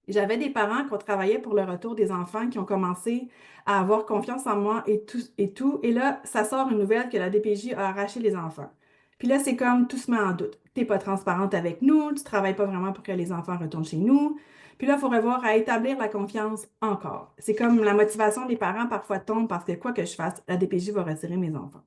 j'avais des parents qui travaillaient pour le retour des enfants qui ont commencé à avoir confiance en moi et tout, et tout. Et là, ça sort une nouvelle que la DPJ a arraché les enfants. Puis là, c'est comme tout se met en doute. T'es pas transparente avec nous, tu travailles pas vraiment pour que les enfants retournent chez nous. Puis là, il faut revoir à établir la confiance encore. C'est comme la motivation des parents parfois tombe parce que quoi que je fasse, la DPJ va retirer mes enfants.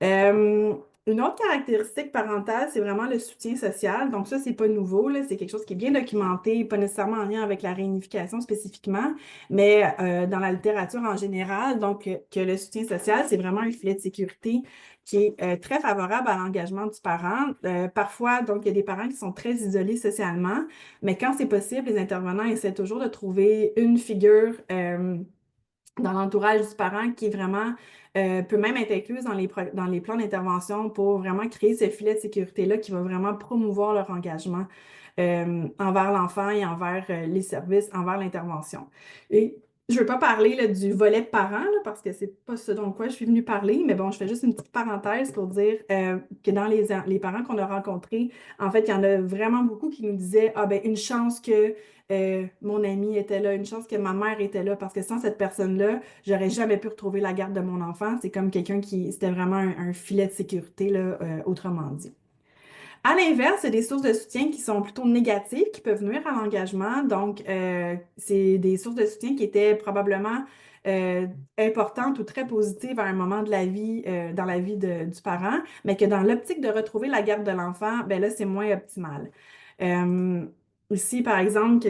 Euh, une autre caractéristique parentale, c'est vraiment le soutien social. Donc ça, c'est pas nouveau, là. C'est quelque chose qui est bien documenté, pas nécessairement en lien avec la réunification spécifiquement, mais dans la littérature en général. Donc, que le soutien social, c'est vraiment un filet de sécurité qui est très favorable à l'engagement du parent. Parfois, donc, il y a des parents qui sont très isolés socialement, mais quand c'est possible, les intervenants essaient toujours de trouver une figure dans l'entourage du parent qui est vraiment peut même être incluse dans les plans d'intervention pour vraiment créer ce filet de sécurité-là qui va vraiment promouvoir leur engagement envers l'enfant et envers les services, envers l'intervention. Et je ne veux pas parler là, du volet parent, là, parce que c'est pas ce dont quoi je suis venue parler, mais bon, je fais juste une petite parenthèse pour dire que dans les parents qu'on a rencontrés, en fait, il y en a vraiment beaucoup qui nous disaient, ah ben, une chance que mon ami était là, une chance que ma mère était là, parce que sans cette personne-là, j'aurais jamais pu retrouver la garde de mon enfant. C'est comme quelqu'un c'était vraiment un filet de sécurité, là, autrement dit. À l'inverse, c'est des sources de soutien qui sont plutôt négatives, qui peuvent nuire à l'engagement. Donc, c'est des sources de soutien qui étaient probablement euh, importantes ou très positives à un moment de la vie, dans la vie du parent, mais que dans l'optique de retrouver la garde de l'enfant, ben là, c'est moins optimal. Euh, Ici, par exemple,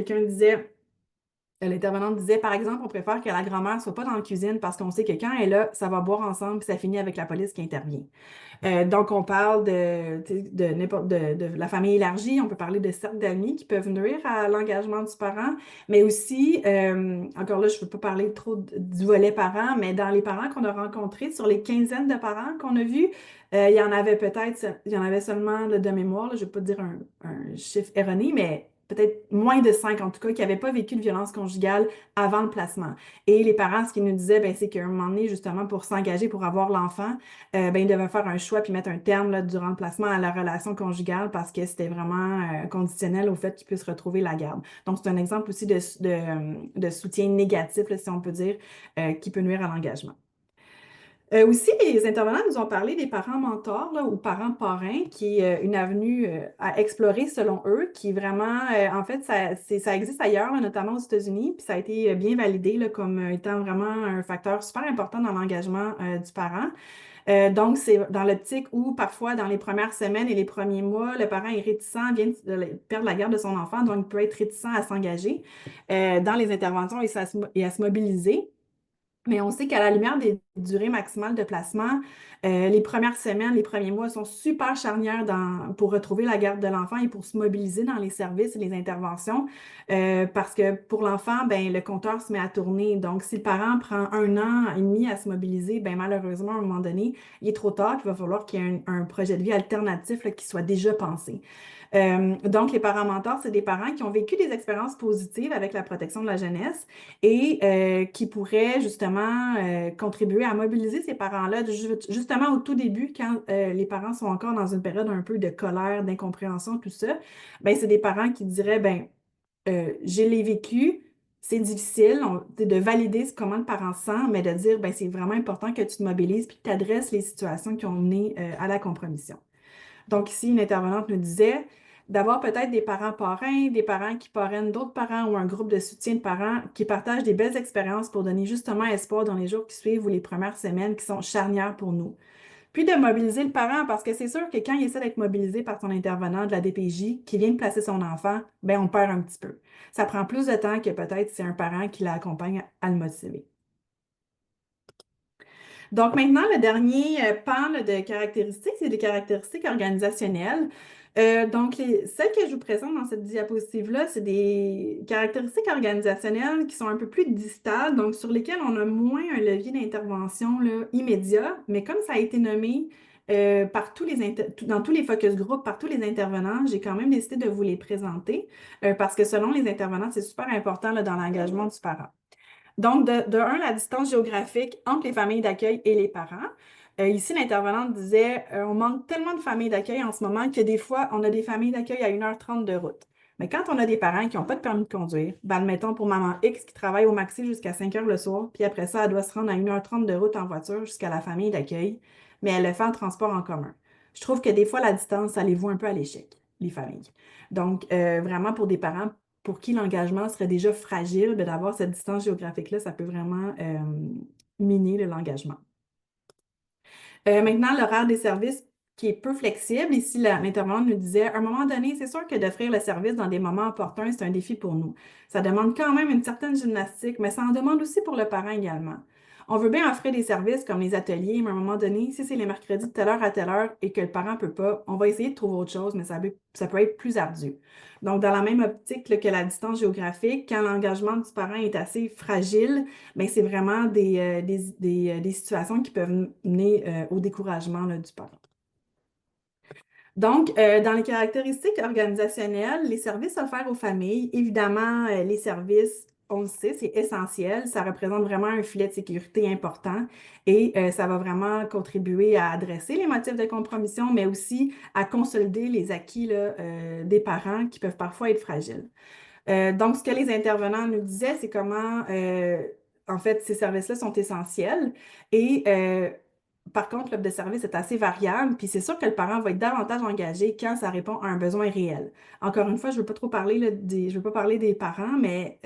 l'intervenante disait, par exemple, on préfère que la grand-mère soit pas dans la cuisine parce qu'on sait que quand elle est là, ça va boire ensemble puis ça finit avec la police qui intervient. Donc, on parle tu sais, de la famille élargie, on peut parler de cercles d'amis qui peuvent nuire à l'engagement du parent, mais aussi, encore là, je ne veux pas parler trop du volet parent, mais dans les parents qu'on a rencontrés, sur les quinzaines de parents qu'on a vus, il y en avait seulement là, de mémoire, là, je ne vais pas dire un chiffre erroné, mais peut-être moins de 5 en tout cas, qui n'avaient pas vécu de violence conjugale avant le placement. Et les parents, ce qu'ils nous disaient, ben, c'est qu'à un moment donné, justement, pour s'engager, pour avoir l'enfant, ben, ils devaient faire un choix puis mettre un terme là, durant le placement à la relation conjugale parce que c'était vraiment conditionnel au fait qu'ils puissent retrouver la garde. Donc, c'est un exemple aussi de soutien négatif, là, si on peut dire, qui peut nuire à l'engagement. Aussi, les intervenants nous ont parlé des parents mentors là, ou parents parrains, qui est une avenue à explorer selon eux, qui vraiment, en fait, ça existe ailleurs, là, notamment aux États-Unis, puis ça a été bien validé là, comme étant vraiment un facteur super important dans l'engagement du parent. Donc, c'est dans l'optique où parfois, dans les premières semaines et les premiers mois, le parent est réticent, vient de perdre la garde de son enfant, donc il peut être réticent à s'engager dans les interventions et à se mobiliser. Mais on sait qu'à la lumière des durées maximales de placement, les premières semaines, les premiers mois sont super charnières pour retrouver la garde de l'enfant et pour se mobiliser dans les services et les interventions. Parce que pour l'enfant, ben, le compteur se met à tourner. Donc, si le parent prend 1 an et demi à se mobiliser, ben, malheureusement, à un moment donné, il est trop tard, il va falloir qu'il y ait un projet de vie alternatif là, qui soit déjà pensé. Donc, les parents mentors, c'est des parents qui ont vécu des expériences positives avec la protection de la jeunesse et qui pourraient justement contribuer à mobiliser ces parents-là, justement au tout début, quand les parents sont encore dans une période un peu de colère, d'incompréhension, tout ça, ben, c'est des parents qui diraient, ben, je l'ai vécu, c'est difficile de valider comment le parent se sent, mais de dire, ben, c'est vraiment important que tu te mobilises puis que tu adresses les situations qui ont mené à la compromission. Donc ici, une intervenante nous disait d'avoir peut-être des parents parrains, des parents qui parrainent d'autres parents ou un groupe de soutien de parents qui partagent des belles expériences pour donner justement espoir dans les jours qui suivent ou les premières semaines qui sont charnières pour nous. Puis de mobiliser le parent parce que c'est sûr que quand il essaie d'être mobilisé par son intervenant de la DPJ qui vient de placer son enfant, ben on perd un petit peu. Ça prend plus de temps que peut-être si c'est un parent qui l'accompagne à le motiver. Donc maintenant, le dernier pan là, de caractéristiques, c'est des caractéristiques organisationnelles. Donc, celles que je vous présente dans cette diapositive-là, c'est des caractéristiques organisationnelles qui sont un peu plus distales, donc sur lesquelles on a moins un levier d'intervention là, immédiat, mais comme ça a été nommé par dans tous les focus group, par tous les intervenants, j'ai quand même décidé de vous les présenter parce que selon les intervenants, c'est super important là, dans l'engagement du parent. Donc, de un, la distance géographique entre les familles d'accueil et les parents. Ici, l'intervenante disait, on manque tellement de familles d'accueil en ce moment que des fois, on a des familles d'accueil à 1h30 de route. Mais quand on a des parents qui n'ont pas de permis de conduire, ben, admettons pour maman X qui travaille au maxi jusqu'à 5 heures le soir, puis après ça, elle doit se rendre à 1h30 de route en voiture jusqu'à la famille d'accueil, mais elle le fait en transport en commun. Je trouve que des fois, la distance, ça les voit un peu à l'échec, les familles. Donc, vraiment pour des parents pour qui l'engagement serait déjà fragile, ben, d'avoir cette distance géographique-là, ça peut vraiment miner l'engagement. Maintenant, l'horaire des services qui est peu flexible. Ici, l'intervenante nous disait, à un moment donné, c'est sûr que d'offrir le service dans des moments opportuns, c'est un défi pour nous. Ça demande quand même une certaine gymnastique, mais ça en demande aussi pour le parent également. On veut bien offrir des services comme les ateliers, mais à un moment donné, si c'est les mercredis de telle heure à telle heure et que le parent ne peut pas, on va essayer de trouver autre chose, mais ça peut être plus ardu. Donc, dans la même optique là, que la distance géographique, quand l'engagement du parent est assez fragile, bien, c'est vraiment des situations qui peuvent mener au découragement là, du parent. Donc, dans les caractéristiques organisationnelles, les services offerts aux familles, évidemment, les services, on le sait, c'est essentiel. Ça représente vraiment un filet de sécurité important et ça va vraiment contribuer à adresser les motifs de compromission, mais aussi à consolider les acquis là, des parents qui peuvent parfois être fragiles. Donc, ce que les intervenants nous disaient, c'est comment, en fait, ces services-là sont essentiels et par contre, l'offre de service est assez variable, puis c'est sûr que le parent va être davantage engagé quand ça répond à un besoin réel. Encore une fois, je ne veux pas trop parler là, je veux pas parler des parents, mais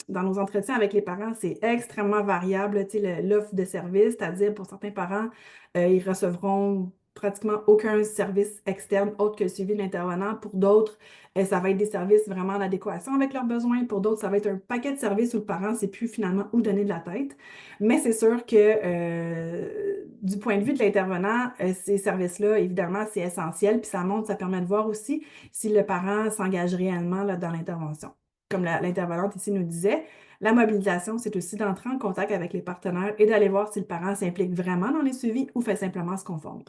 dans nos entretiens avec les parents, c'est extrêmement variable, tu sais, l'offre de service, c'est-à-dire pour certains parents, ils recevront pratiquement aucun service externe autre que le suivi de l'intervenant. Pour d'autres, ça va être des services vraiment en adéquation avec leurs besoins. Pour d'autres, ça va être un paquet de services où le parent ne sait plus finalement où donner de la tête. Mais c'est sûr que du point de vue de l'intervenant, ces services-là, évidemment, c'est essentiel. Puis ça montre, ça permet de voir aussi si le parent s'engage réellement là, dans l'intervention. Comme l'intervenante ici nous disait, la mobilisation, c'est aussi d'entrer en contact avec les partenaires et d'aller voir si le parent s'implique vraiment dans les suivis ou fait simplement se conformer.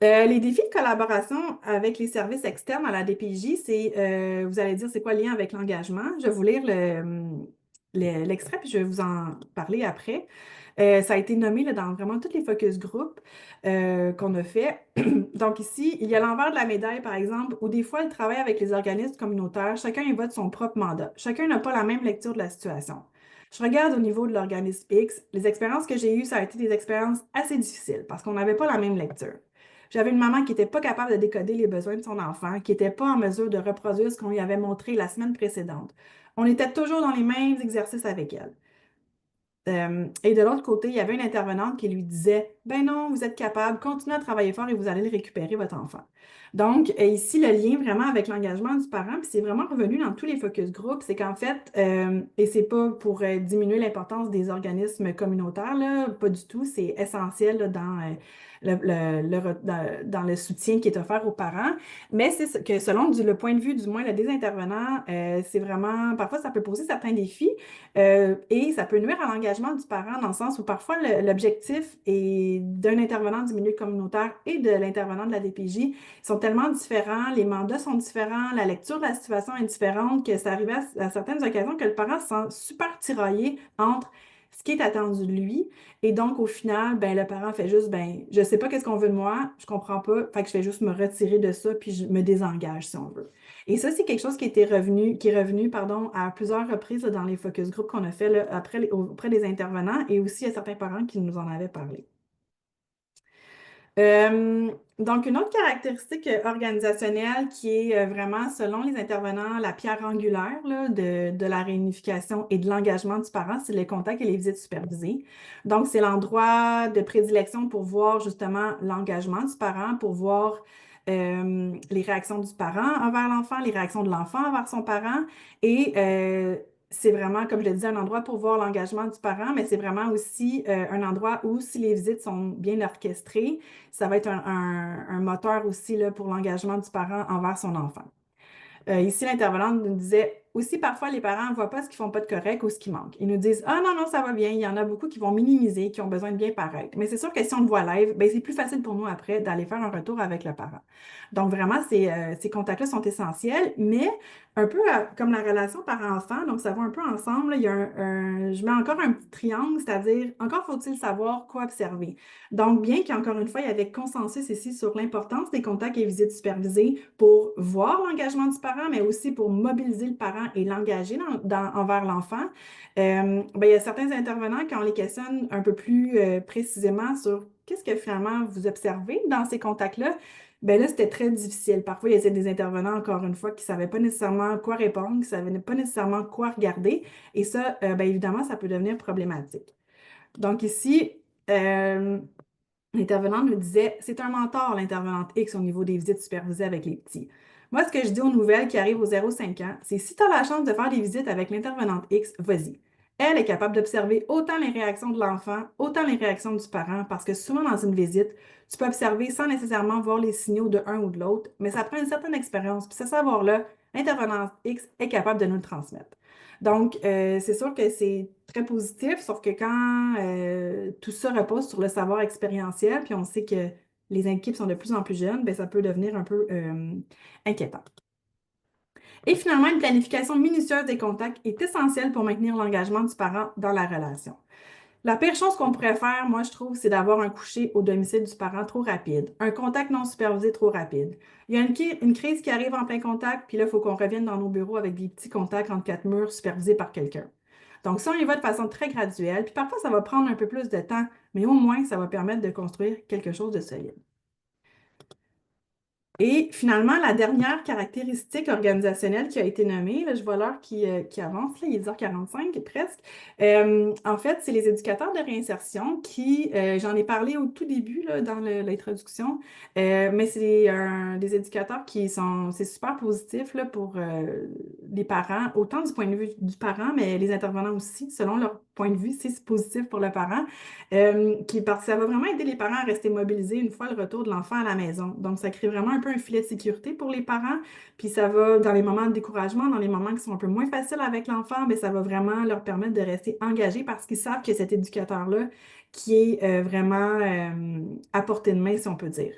Les défis de collaboration avec les services externes à la DPJ, c'est, vous allez dire, c'est quoi le lien avec l'engagement? Je vais vous lire l'extrait, puis je vais vous en parler après. Ça a été nommé là, dans vraiment tous les focus group qu'on a fait. Donc ici, il y a l'envers de la médaille, par exemple, où des fois, le travail avec les organismes communautaires, chacun y va de son propre mandat. Chacun n'a pas la même lecture de la situation. Je regarde au niveau de l'organisme X, les expériences que j'ai eues, ça a été des expériences assez difficiles parce qu'on n'avait pas la même lecture. J'avais une maman qui n'était pas capable de décoder les besoins de son enfant, qui n'était pas en mesure de reproduire ce qu'on lui avait montré la semaine précédente. On était toujours dans les mêmes exercices avec elle. Et de l'autre côté, il y avait une intervenante qui lui disait, ben non, vous êtes capable, continuez à travailler fort et vous allez le récupérer, votre enfant. Donc, ici, le lien vraiment avec l'engagement du parent, puis c'est vraiment revenu dans tous les focus group, c'est qu'en fait, et c'est pas pour diminuer l'importance des organismes communautaires, là, pas du tout, c'est essentiel là, dans le soutien qui est offert aux parents, mais c'est que selon le point de vue, du moins, des intervenants, c'est vraiment, parfois, ça peut poser certains défis et ça peut nuire à l'engagement du parent dans le sens où parfois l'objectif est d'un intervenant du milieu communautaire et de l'intervenant de la DPJ sont tellement différents, les mandats sont différents, la lecture de la situation est différente que ça arrive à certaines occasions que le parent se sent super tiraillé entre ce qui est attendu de lui. Et donc, au final, ben, le parent fait juste, ben, je sais pas qu'est-ce qu'on veut de moi, je comprends pas, fait que je vais juste me retirer de ça, puis je me désengage si on veut. Et ça, c'est quelque chose qui est revenu, pardon, à plusieurs reprises là, dans les focus group qu'on a fait là, auprès des intervenants et aussi à certains parents qui nous en avaient parlé. Donc, une autre caractéristique organisationnelle qui est vraiment, selon les intervenants, la pierre angulaire là, de la réunification et de l'engagement du parent, c'est les contacts et les visites supervisées. Donc, c'est l'endroit de prédilection pour voir justement l'engagement du parent, pour voir les réactions du parent envers l'enfant, les réactions de l'enfant envers son parent et c'est vraiment, comme je le disais, un endroit pour voir l'engagement du parent, mais c'est vraiment aussi un endroit où, si les visites sont bien orchestrées, ça va être un moteur aussi là, pour l'engagement du parent envers son enfant. Ici, l'intervenante nous disait aussi parfois les parents ne voient pas ce qu'ils font pas de correct ou ce qui manque. Ils nous disent ah non, non, ça va bien. Il y en a beaucoup qui vont minimiser, qui ont besoin de bien paraître. Mais c'est sûr que si on le voit live, ben, c'est plus facile pour nous après d'aller faire un retour avec le parent. Donc, vraiment, ces contacts-là sont essentiels, mais un peu comme la relation parent-enfant, donc ça va un peu ensemble. Là, il y a je mets encore un petit triangle, c'est-à-dire encore faut-il savoir quoi observer. Donc, bien qu'encore une fois, il y avait consensus ici sur l'importance des contacts et visites supervisées pour voir l'engagement du parent, mais aussi pour mobiliser le parent et l'engager envers l'enfant, ben, il y a certains intervenants, quand on les questionne un peu plus précisément sur qu'est-ce que finalement vous observez dans ces contacts-là, ben là, c'était très difficile. Parfois, il y avait des intervenants, encore une fois, qui ne savaient pas nécessairement quoi répondre, qui ne savaient pas nécessairement quoi regarder. Et ça, ben, évidemment, ça peut devenir problématique. Donc ici, l'intervenante me disait, c'est un mentor, l'intervenante X, au niveau des visites supervisées avec les petits. Moi, ce que je dis aux nouvelles qui arrivent aux 0-5 ans, c'est si tu as la chance de faire des visites avec l'intervenante X, vas-y. Elle est capable d'observer autant les réactions de l'enfant, autant les réactions du parent, parce que souvent dans une visite, tu peux observer sans nécessairement voir les signaux de un ou de l'autre, mais ça prend une certaine expérience. Puis ce savoir-là, l'intervenante X est capable de nous le transmettre. Donc, c'est sûr que c'est très positif, sauf que quand tout ça repose sur le savoir expérientiel, puis on sait que les équipes sont de plus en plus jeunes, bien, ça peut devenir un peu inquiétant. Et finalement, une planification minutieuse des contacts est essentielle pour maintenir l'engagement du parent dans la relation. La pire chose qu'on pourrait faire, moi, je trouve, c'est d'avoir un coucher au domicile du parent trop rapide, un contact non supervisé trop rapide. Il y a une crise qui arrive en plein contact, puis là, il faut qu'on revienne dans nos bureaux avec des petits contacts entre quatre murs supervisés par quelqu'un. Donc, ça, on y va de façon très graduelle, puis parfois, ça va prendre un peu plus de temps, mais au moins, ça va permettre de construire quelque chose de solide. Et finalement, la dernière caractéristique organisationnelle qui a été nommée, là, je vois l'heure qui avance, là, il est 10h45 presque. En fait, c'est les éducateurs de réinsertion qui, j'en ai parlé au tout début là, dans l'introduction, mais c'est des éducateurs c'est super positif là, pour les parents, autant du point de vue du parent, mais les intervenants aussi, selon leur point de vue, c'est positif pour le parent. Parce que ça va vraiment aider les parents à rester mobilisés une fois le retour de l'enfant à la maison. Donc, ça crée vraiment un peu un filet de sécurité pour les parents. Puis ça va, dans les moments de découragement, dans les moments qui sont un peu moins faciles avec l'enfant, bien, ça va vraiment leur permettre de rester engagés parce qu'ils savent que cet éducateur-là, qui est vraiment à portée de main, si on peut dire.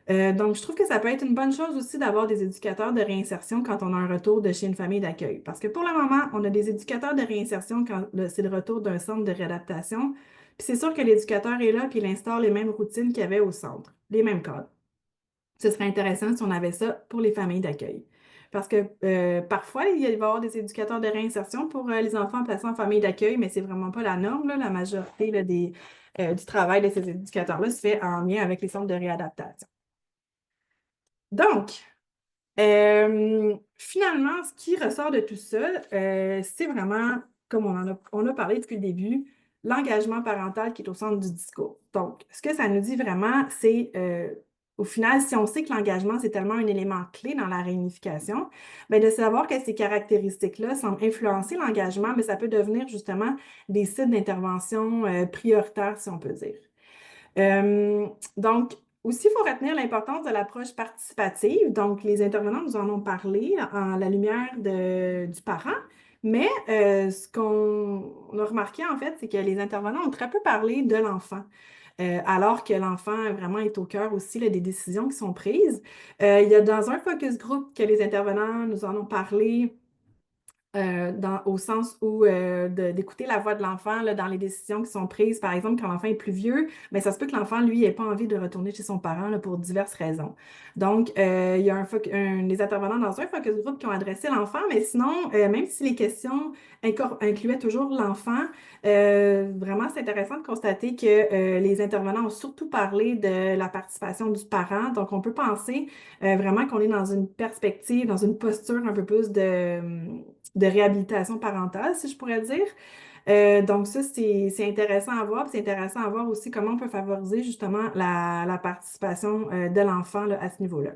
Donc, je trouve que ça peut être une bonne chose aussi d'avoir des éducateurs de réinsertion quand on a un retour de chez une famille d'accueil. Parce que pour le moment, on a des éducateurs de réinsertion quand c'est le retour d'un centre de réadaptation. Puis c'est sûr que l'éducateur est là puis il instaure les mêmes routines qu'il y avait au centre, les mêmes cadres. Ce serait intéressant si on avait ça pour les familles d'accueil. Parce que parfois, il va y avoir des éducateurs de réinsertion pour les enfants placés en famille d'accueil, mais c'est vraiment pas la norme, là. La majorité là, du travail de ces éducateurs-là se fait en lien avec les centres de réadaptation. Donc, finalement, ce qui ressort de tout ça, c'est vraiment, comme on a parlé depuis le début, l'engagement parental qui est au centre du discours. Donc, ce que ça nous dit vraiment, c'est au final, si on sait que l'engagement, c'est tellement un élément clé dans la réunification, bien, de savoir que ces caractéristiques-là semblent influencer l'engagement, mais ça peut devenir justement des sites d'intervention prioritaires, si on peut dire. Donc, aussi, il faut retenir l'importance de l'approche participative. Donc, les intervenants nous en ont parlé en la lumière du parent, mais ce qu'on a remarqué, en fait, c'est que les intervenants ont très peu parlé de l'enfant. Alors que l'enfant vraiment est au cœur aussi là, des décisions qui sont prises. Il y a dans un focus group que les intervenants nous en ont parlé au sens où d'écouter la voix de l'enfant dans les décisions qui sont prises. Par exemple, quand l'enfant est plus vieux, mais ça se peut que l'enfant, lui, n'ait pas envie de retourner chez son parent là, pour diverses raisons. Donc, il y a des intervenants dans un focus group qui ont adressé l'enfant, mais sinon, même si les questions incluaient toujours l'enfant, vraiment, c'est intéressant de constater que les intervenants ont surtout parlé de la participation du parent. Donc, on peut penser vraiment qu'on est dans une perspective, dans une posture un peu plus de réhabilitation parentale, si je pourrais dire. Donc ça, c'est intéressant à voir. Puis c'est intéressant à voir aussi comment on peut favoriser justement la participation de l'enfant là, à ce niveau-là.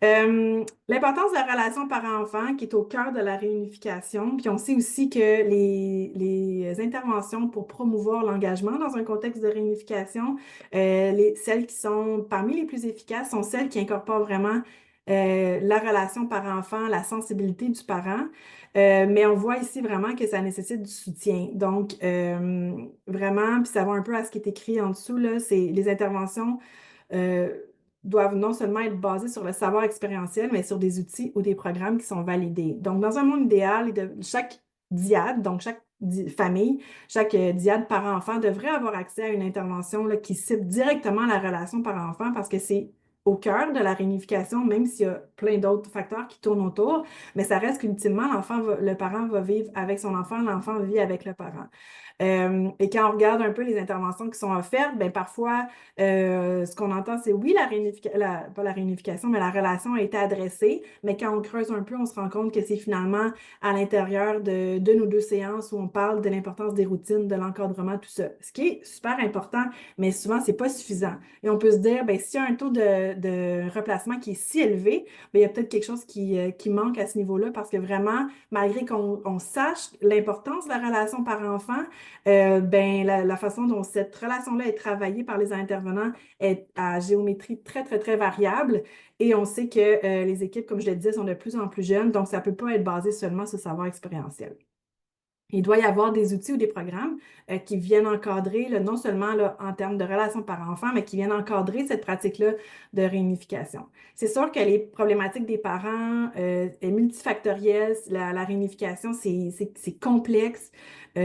L'importance de la relation parent-enfant qui est au cœur de la réunification. Puis on sait aussi que les interventions pour promouvoir l'engagement dans un contexte de réunification, celles qui sont parmi les plus efficaces sont celles qui incorporent vraiment la relation parent-enfant, la sensibilité du parent. Mais on voit ici vraiment que ça nécessite du soutien. Donc, vraiment, puis ça va un peu à ce qui est écrit en dessous, là, c'est les interventions euh, doivent non seulement être basées sur le savoir expérientiel, mais sur des outils ou des programmes qui sont validés. Donc, dans un monde idéal, chaque diade, donc chaque famille, chaque diade parent-enfant devrait avoir accès à une intervention là, qui cible directement la relation parent-enfant parce que c'est au cœur de la réunification, même s'il y a plein d'autres facteurs qui tournent autour, mais ça reste qu'ultimement, le parent va vivre avec son enfant, l'enfant vit avec le parent. Et quand on regarde un peu les interventions qui sont offertes, bien parfois, ce qu'on entend, c'est oui, pas la réunification, mais la relation a été adressée, mais quand on creuse un peu, on se rend compte que c'est finalement à l'intérieur de nos deux séances où on parle de l'importance des routines, de l'encadrement, tout ça. Ce qui est super important, mais souvent, c'est pas suffisant. Et on peut se dire, bien, s'il y a un taux de replacement qui est si élevé, bien, il y a peut-être quelque chose qui manque à ce niveau-là parce que vraiment, malgré qu'on sache l'importance de la relation parent-enfant, ben, la façon dont cette relation-là est travaillée par les intervenants est à géométrie très, très, très variable. Et on sait que les équipes, comme je le disais, sont de plus en plus jeunes, donc ça ne peut pas être basé seulement sur le savoir expérientiel. Il doit y avoir des outils ou des programmes qui viennent encadrer, là, non seulement là, en termes de relations parents-enfants, mais qui viennent encadrer cette pratique-là de réunification. C'est sûr que les problématiques des parents est multifactorielle. La réunification, c'est complexe.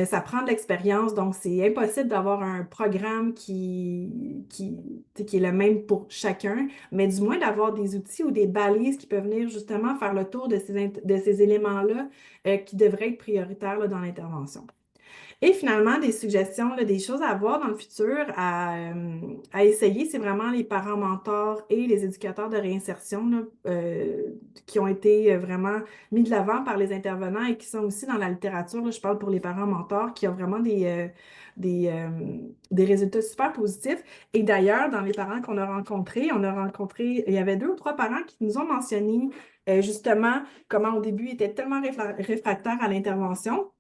Ça prend de l'expérience, donc c'est impossible d'avoir un programme qui est le même pour chacun, mais du moins d'avoir des outils ou des balises qui peuvent venir justement faire le tour de ces éléments-là qui devraient être prioritaires là, dans l'intervention. Et finalement, des suggestions, là, des choses à voir dans le futur, à essayer, c'est vraiment les parents mentors et les éducateurs de réinsertion là, qui ont été vraiment mis de l'avant par les intervenants et qui sont aussi dans la littérature. Là, je parle pour les parents mentors qui ont vraiment des, euh, des résultats super positifs. Et d'ailleurs, dans les parents qu'on a rencontrés, il y avait 2 ou 3 parents qui nous ont mentionné justement comment au début ils étaient tellement réfractaires à l'intervention.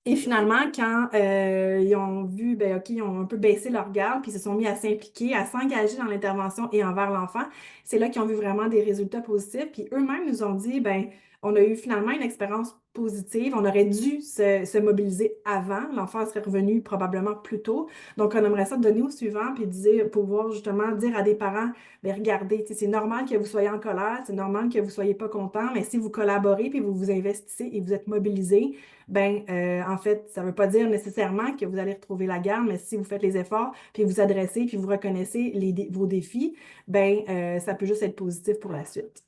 Et finalement, quand ils ont vu, ben, OK, ils ont un peu baissé leur garde, puis ils se sont mis à s'impliquer, à s'engager dans l'intervention et envers l'enfant, c'est là qu'ils ont vu vraiment des résultats positifs. Puis eux-mêmes nous ont dit, ben, on a eu finalement une expérience positive. On aurait dû se mobiliser avant. L'enfant serait revenu probablement plus tôt. Donc, on aimerait ça donner au suivant, puis pouvoir justement dire à des parents, ben, regardez, c'est normal que vous soyez en colère, c'est normal que vous ne soyez pas content, mais si vous collaborez, puis vous vous investissez et vous êtes mobilisés, ben, en fait, ça ne veut pas dire nécessairement que vous allez retrouver la garde, mais si vous faites les efforts, puis vous adressez, puis vous reconnaissez vos défis, ben, ça peut juste être positif pour la suite.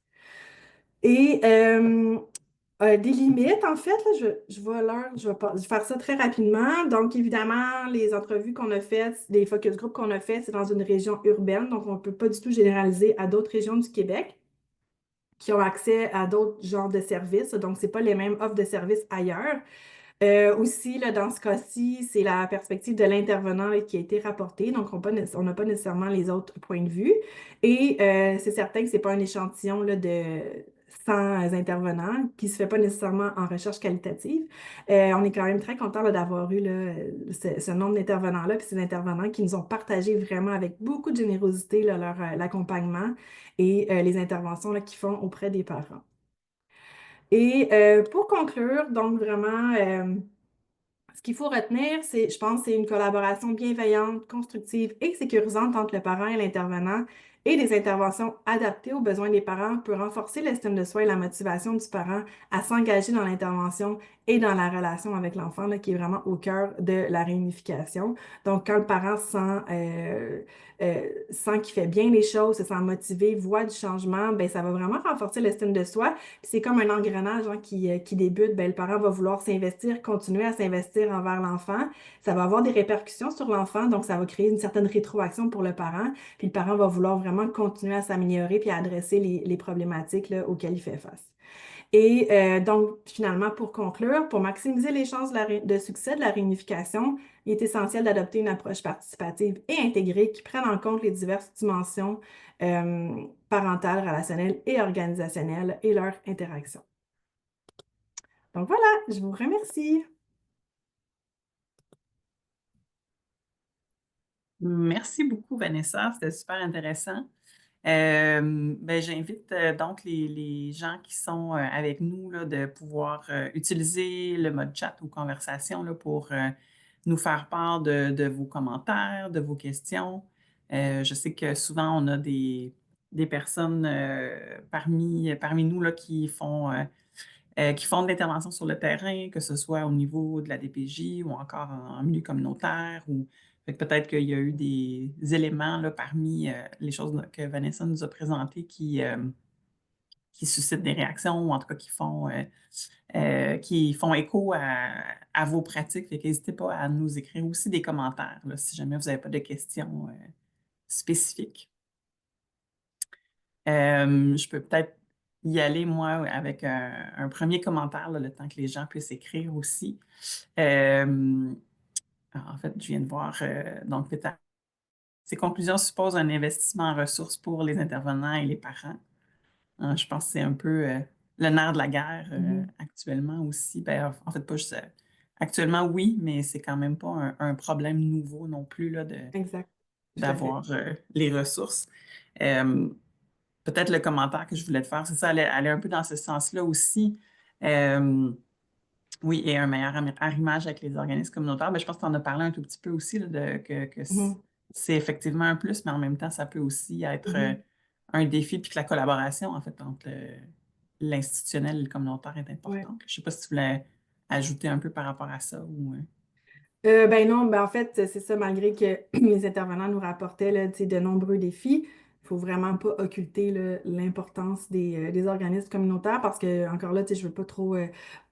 Et des limites, en fait, là, je vais faire ça très rapidement. Donc, évidemment, les entrevues qu'on a faites, les focus group qu'on a fait, c'est dans une région urbaine, donc on ne peut pas du tout généraliser à d'autres régions du Québec qui ont accès à d'autres genres de services. Donc, ce n'est pas les mêmes offres de services ailleurs. Aussi, là, dans ce cas-ci, c'est la perspective de l'intervenant là, qui a été rapportée, donc on n'a pas nécessairement les autres points de vue. Et c'est certain que c'est pas un échantillon là, de 100 intervenants qui se fait pas nécessairement en recherche qualitative. On est quand même très content là, d'avoir eu là, ce nombre d'intervenants-là, puis ces intervenants qui nous ont partagé vraiment avec beaucoup de générosité là, leur l'accompagnement et les interventions là, qu'ils font auprès des parents. Et pour conclure, donc vraiment, ce qu'il faut retenir, c'est, je pense, c'est une collaboration bienveillante, constructive et sécurisante entre le parent et l'intervenant et des interventions adaptées aux besoins des parents peut renforcer l'estime de soi et la motivation du parent à s'engager dans l'intervention et dans la relation avec l'enfant, là, qui est vraiment au cœur de la réunification. Donc, quand le parent sent qu'il fait bien les choses, se sent motivé, voit du changement, ben, ça va vraiment renforcer l'estime de soi. Puis c'est comme un engrenage hein, qui débute, ben, le parent va vouloir s'investir, continuer à s'investir envers l'enfant. Ça va avoir des répercussions sur l'enfant, donc ça va créer une certaine rétroaction pour le parent. Puis le parent va vouloir vraiment continuer à s'améliorer puis à adresser les problématiques là, auxquelles il fait face. Et donc, finalement, pour conclure, pour maximiser les chances de succès de la réunification, il est essentiel d'adopter une approche participative et intégrée qui prenne en compte les diverses dimensions parentales, relationnelles et organisationnelles et leurs interactions. Donc voilà, je vous remercie. Merci beaucoup, Vanessa. C'était super intéressant. Ben, j'invite donc les gens qui sont avec nous là, de pouvoir utiliser le mode chat ou conversation là, pour nous faire part de vos commentaires, de vos questions. Je sais que souvent, on a des personnes parmi nous là, qui font de l'intervention sur le terrain, que ce soit au niveau de la DPJ ou encore en milieu communautaire. Fait que peut-être qu'il y a eu des éléments là, parmi les choses que Vanessa nous a présentées qui suscitent des réactions ou en tout cas qui font écho à vos pratiques. Fait qu'hésitez pas à nous écrire aussi des commentaires là, si jamais vous n'avez pas de questions spécifiques. Je peux peut-être y aller, moi, avec un premier commentaire, là, le temps que les gens puissent écrire aussi. En fait, je viens de voir, donc, peut-être, ces conclusions supposent un investissement en ressources pour les intervenants et les parents. Hein, je pense que c'est un peu le nerf de la guerre actuellement aussi. Ben, en fait, pas juste actuellement, oui, mais c'est quand même pas un problème nouveau non plus là, Exact, tout à fait. d'avoir les ressources. Euh, Peut-être le commentaire que je voulais te faire, c'est ça, aller un peu dans ce sens-là aussi. Euh, oui, et un meilleur arrimage avec les organismes communautaires. Mais je pense que tu en as parlé un tout petit peu aussi, là, que Mhm, c'est effectivement un plus, mais en même temps, ça peut aussi être mhm. un défi, puis que la collaboration, en fait, entre l'institutionnel et le communautaire est Ouais. importante. Je ne sais pas si tu voulais ajouter un peu par rapport à ça ou. Ben non, ben en fait, c'est ça, malgré que les intervenants nous rapportaient là, tu sais, de nombreux défis, il faut vraiment pas occulter là, l'importance des organismes communautaires parce que, encore là, tu sais, je veux pas trop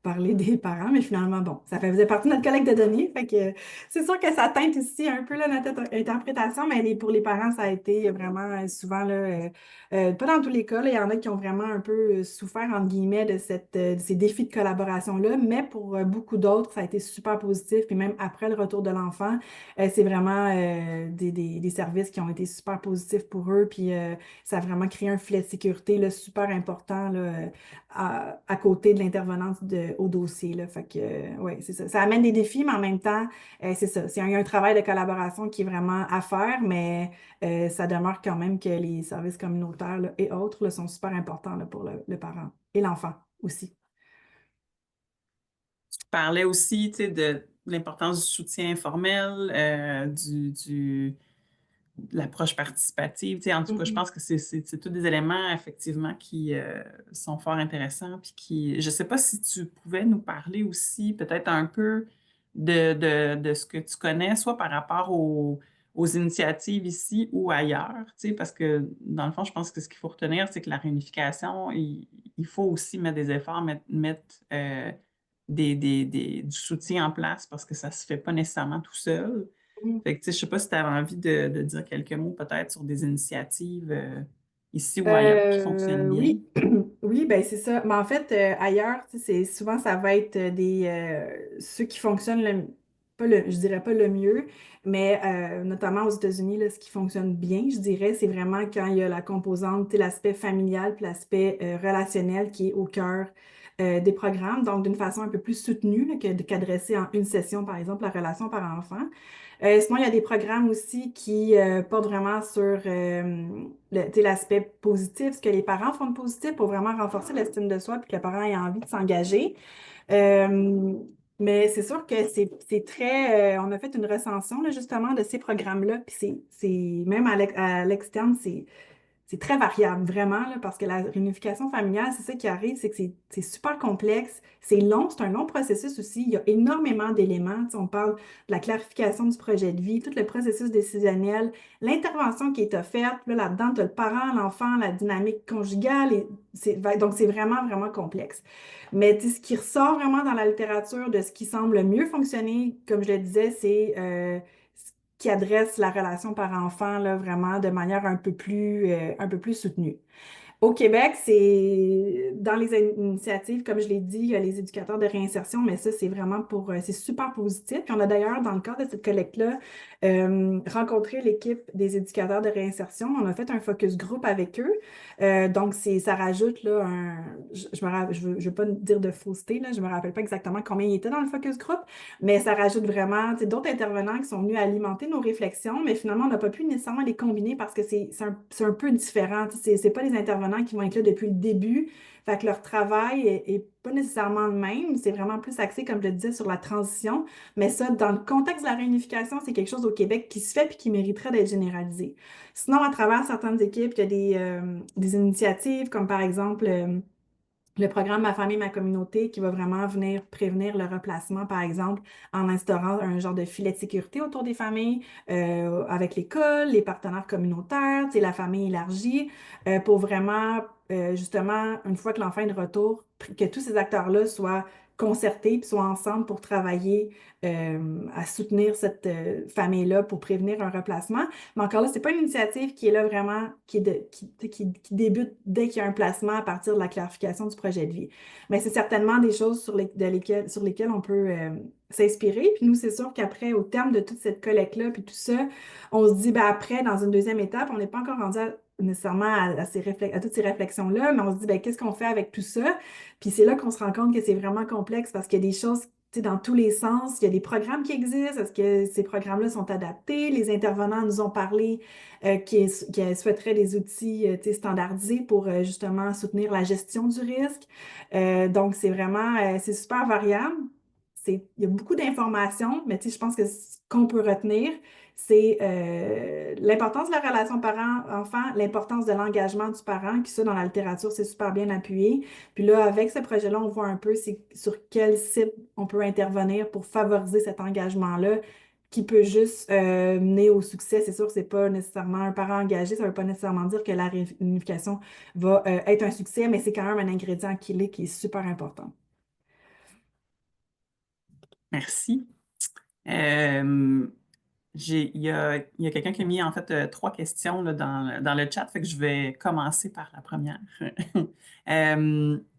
parler des parents, mais finalement, bon, ça faisait partie de notre collecte de données, fait que c'est sûr que ça teinte aussi un peu là, notre interprétation, mais pour les parents, ça a été vraiment souvent, là, pas dans tous les cas, là, il y en a qui ont vraiment un peu souffert, entre guillemets, de ces défis de collaboration-là, mais pour beaucoup d'autres, ça a été super positif, puis même après le retour de l'enfant, c'est vraiment des services qui ont été super positifs pour eux, puis ça a vraiment créé un filet de sécurité là, super important là, à côté de l'intervenante au dossier. Là. Fait que, ouais, c'est ça. Ça amène des défis, mais en même temps, c'est ça. Il y a un travail de collaboration qui est vraiment à faire, mais ça demeure quand même que les services communautaires là, et autres là, sont super importants là, pour le parent et l'enfant aussi. Tu parlais aussi, tu sais, de l'importance du soutien informel, de l'approche participative. Tu sais, en tout cas, je Mhm. pense que c'est tous des éléments, effectivement, qui sont fort intéressants. Puis je ne sais pas si tu pouvais nous parler aussi peut-être un peu de ce que tu connais, soit par rapport aux initiatives ici ou ailleurs, tu sais, parce que dans le fond, je pense que ce qu'il faut retenir, c'est que la réunification, il faut aussi mettre des efforts, mettre du soutien en place parce que ça ne se fait pas nécessairement tout seul. Mhm. Fait que, tu sais, je sais pas si tu avais envie de dire quelques mots peut-être sur des initiatives. ici ou ailleurs qui fonctionnent bien? Oui, oui, ben c'est ça. Mais en fait, ailleurs, tu sais, souvent ça va être ceux qui fonctionnent pas je dirais pas le mieux, mais notamment aux États-Unis, là, ce qui fonctionne bien, je dirais, c'est vraiment quand il y a la composante, tu sais, l'aspect familial puis l'aspect relationnel qui est au cœur des programmes, donc d'une façon un peu plus soutenue là, qu'adresser en une session, par exemple, la relation par enfant. Sinon, il y a des programmes aussi qui portent vraiment sur tu sais, l'aspect positif, ce que les parents font de positif pour vraiment renforcer l'estime de soi puis que le parent ait envie de s'engager. Euh, mais c'est sûr que c'est très... on a fait une recension là, justement de ces programmes-là, puis même à l'externe, c'est très variable, vraiment, là, parce que la réunification familiale, c'est ça qui arrive, c'est que c'est super complexe, c'est long, c'est un long processus aussi, il y a énormément d'éléments. Tu sais, on parle de la clarification du projet de vie, tout le processus décisionnel, l'intervention qui est offerte, là-dedans, tu as le parent, l'enfant, la dynamique conjugale, donc c'est vraiment, vraiment complexe. Mais tu sais, ce qui ressort vraiment dans la littérature de ce qui semble le mieux fonctionner, comme je le disais, c'est qui adresse la relation par-enfant là, vraiment de manière un peu plus soutenue. Au Québec, c'est dans les initiatives, comme je l'ai dit, il y a les éducateurs de réinsertion, mais ça, c'est vraiment c'est super positif. Puis on a d'ailleurs, dans le cadre de cette collecte-là, rencontré l'équipe des éducateurs de réinsertion. On a fait un focus group avec eux. Donc, ça rajoute là, je veux pas dire de fausseté, là, je me rappelle pas exactement combien il était dans le focus group, mais ça rajoute vraiment tu sais, d'autres intervenants qui sont venus alimenter nos réflexions, mais finalement, on n'a pas pu nécessairement les combiner parce que c'est un peu différent. Tu sais, c'est pas les intervenants qui vont être là depuis le début. Fait que leur travail est pas nécessairement le même. C'est vraiment plus axé, comme je le disais, sur la transition. Mais ça, dans le contexte de la réunification, c'est quelque chose au Québec qui se fait puis qui mériterait d'être généralisé. Sinon, à travers certaines équipes, il y a des initiatives comme par exemple le programme Ma famille, ma communauté qui va vraiment venir prévenir le replacement, par exemple, en instaurant un genre de filet de sécurité autour des familles, avec l'école, les partenaires communautaires, tu sais, la famille élargie, pour vraiment, justement, une fois que l'enfant est de retour, que tous ces acteurs-là soient concertés puis soient ensemble pour travailler à soutenir cette famille-là pour prévenir un replacement. Mais encore là, c'est pas une initiative qui est là vraiment, qui débute dès qu'il y a un placement à partir de la clarification du projet de vie. Mais c'est certainement des choses sur lesquelles on peut s'inspirer. Puis nous, c'est sûr qu'après, au terme de toute cette collecte-là, puis tout ça, on se dit, ben après, dans une deuxième étape, on n'est pas encore rendu nécessairement à toutes ces réflexions-là, mais on se dit, ben qu'est-ce qu'on fait avec tout ça? Puis c'est là qu'on se rend compte que c'est vraiment complexe parce qu'il y a des choses tu sais, dans tous les sens. Il y a des programmes qui existent. Est-ce que ces programmes-là sont adaptés? Les intervenants nous ont parlé qu'ils souhaiteraient des outils tu sais, standardisés pour justement soutenir la gestion du risque. Donc, c'est vraiment, c'est super variable. Il y a beaucoup d'informations, mais tu sais, je pense que ce qu'on peut retenir, c'est l'importance de la relation parent-enfant, l'importance de l'engagement du parent, qui ça, dans la littérature, c'est super bien appuyé. Puis là, avec ce projet-là, on voit un peu sur quel site on peut intervenir pour favoriser cet engagement-là qui peut juste mener au succès. C'est sûr que c'est pas nécessairement un parent engagé, ça veut pas nécessairement dire que la réunification va être un succès, mais c'est quand même un ingrédient qui est super important. Merci. Euh, il y a quelqu'un qui a mis en fait trois questions là, dans le chat, fait que je vais commencer par la première.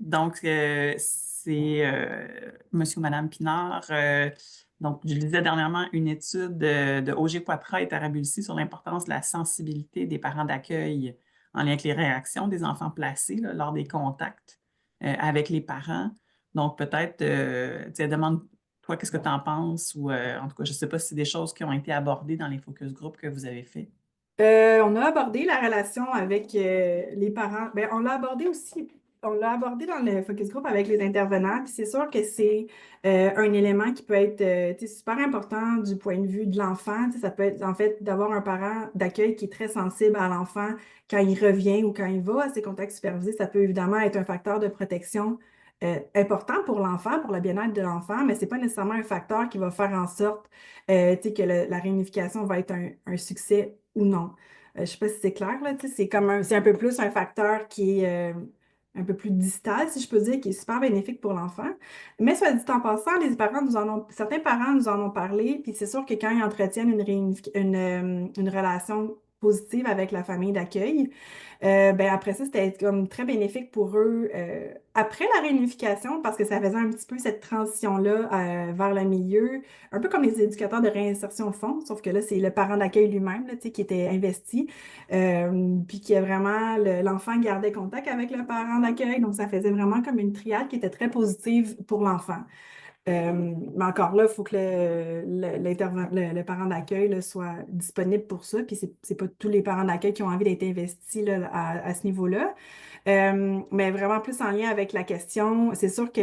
Donc, c'est Monsieur ou Madame Pinard. Donc, je lisais dernièrement une étude de Auger-Poitras et Tarabulsi sur l'importance de la sensibilité des parents d'accueil en lien avec les réactions des enfants placés là, lors des contacts avec les parents. Donc, peut-être, tu sais, demande toi, qu'est-ce que tu en penses? Ou en tout cas, je ne sais pas si c'est des choses qui ont été abordées dans les focus group que vous avez fait. On a abordé la relation avec les parents. Ben, on l'a abordé dans le focus group avec les intervenants. Puis c'est sûr que c'est un élément qui peut être tu sais, super important du point de vue de l'enfant. Tu sais, ça peut être en fait d'avoir un parent d'accueil qui est très sensible à l'enfant quand il revient ou quand il va à ses contacts supervisés. Ça peut évidemment être un facteur de protection important pour l'enfant, pour le bien-être de l'enfant, mais c'est pas nécessairement un facteur qui va faire en sorte tu sais, que la réunification va être un succès ou non. Je ne sais pas si c'est clair, là, tu sais, c'est un peu plus un facteur qui est un peu plus distal, si je peux dire, qui est super bénéfique pour l'enfant. Mais soit dit en passant, certains parents nous en ont parlé, puis c'est sûr que quand ils entretiennent une relation positive avec la famille d'accueil. Ben après ça, c'était comme très bénéfique pour eux après la réunification parce que ça faisait un petit peu cette transition-là vers le milieu, un peu comme les éducateurs de réinsertion font, sauf que là, c'est le parent d'accueil lui-même là, tu sais, qui était investi, puis qui a vraiment, l'enfant gardait contact avec le parent d'accueil, donc ça faisait vraiment comme une triade qui était très positive pour l'enfant. Mais encore là, il faut que le parent d'accueil là, soit disponible pour ça. Puis c'est pas tous les parents d'accueil qui ont envie d'être investis là, à ce niveau-là. Mais vraiment plus en lien avec la question, c'est sûr que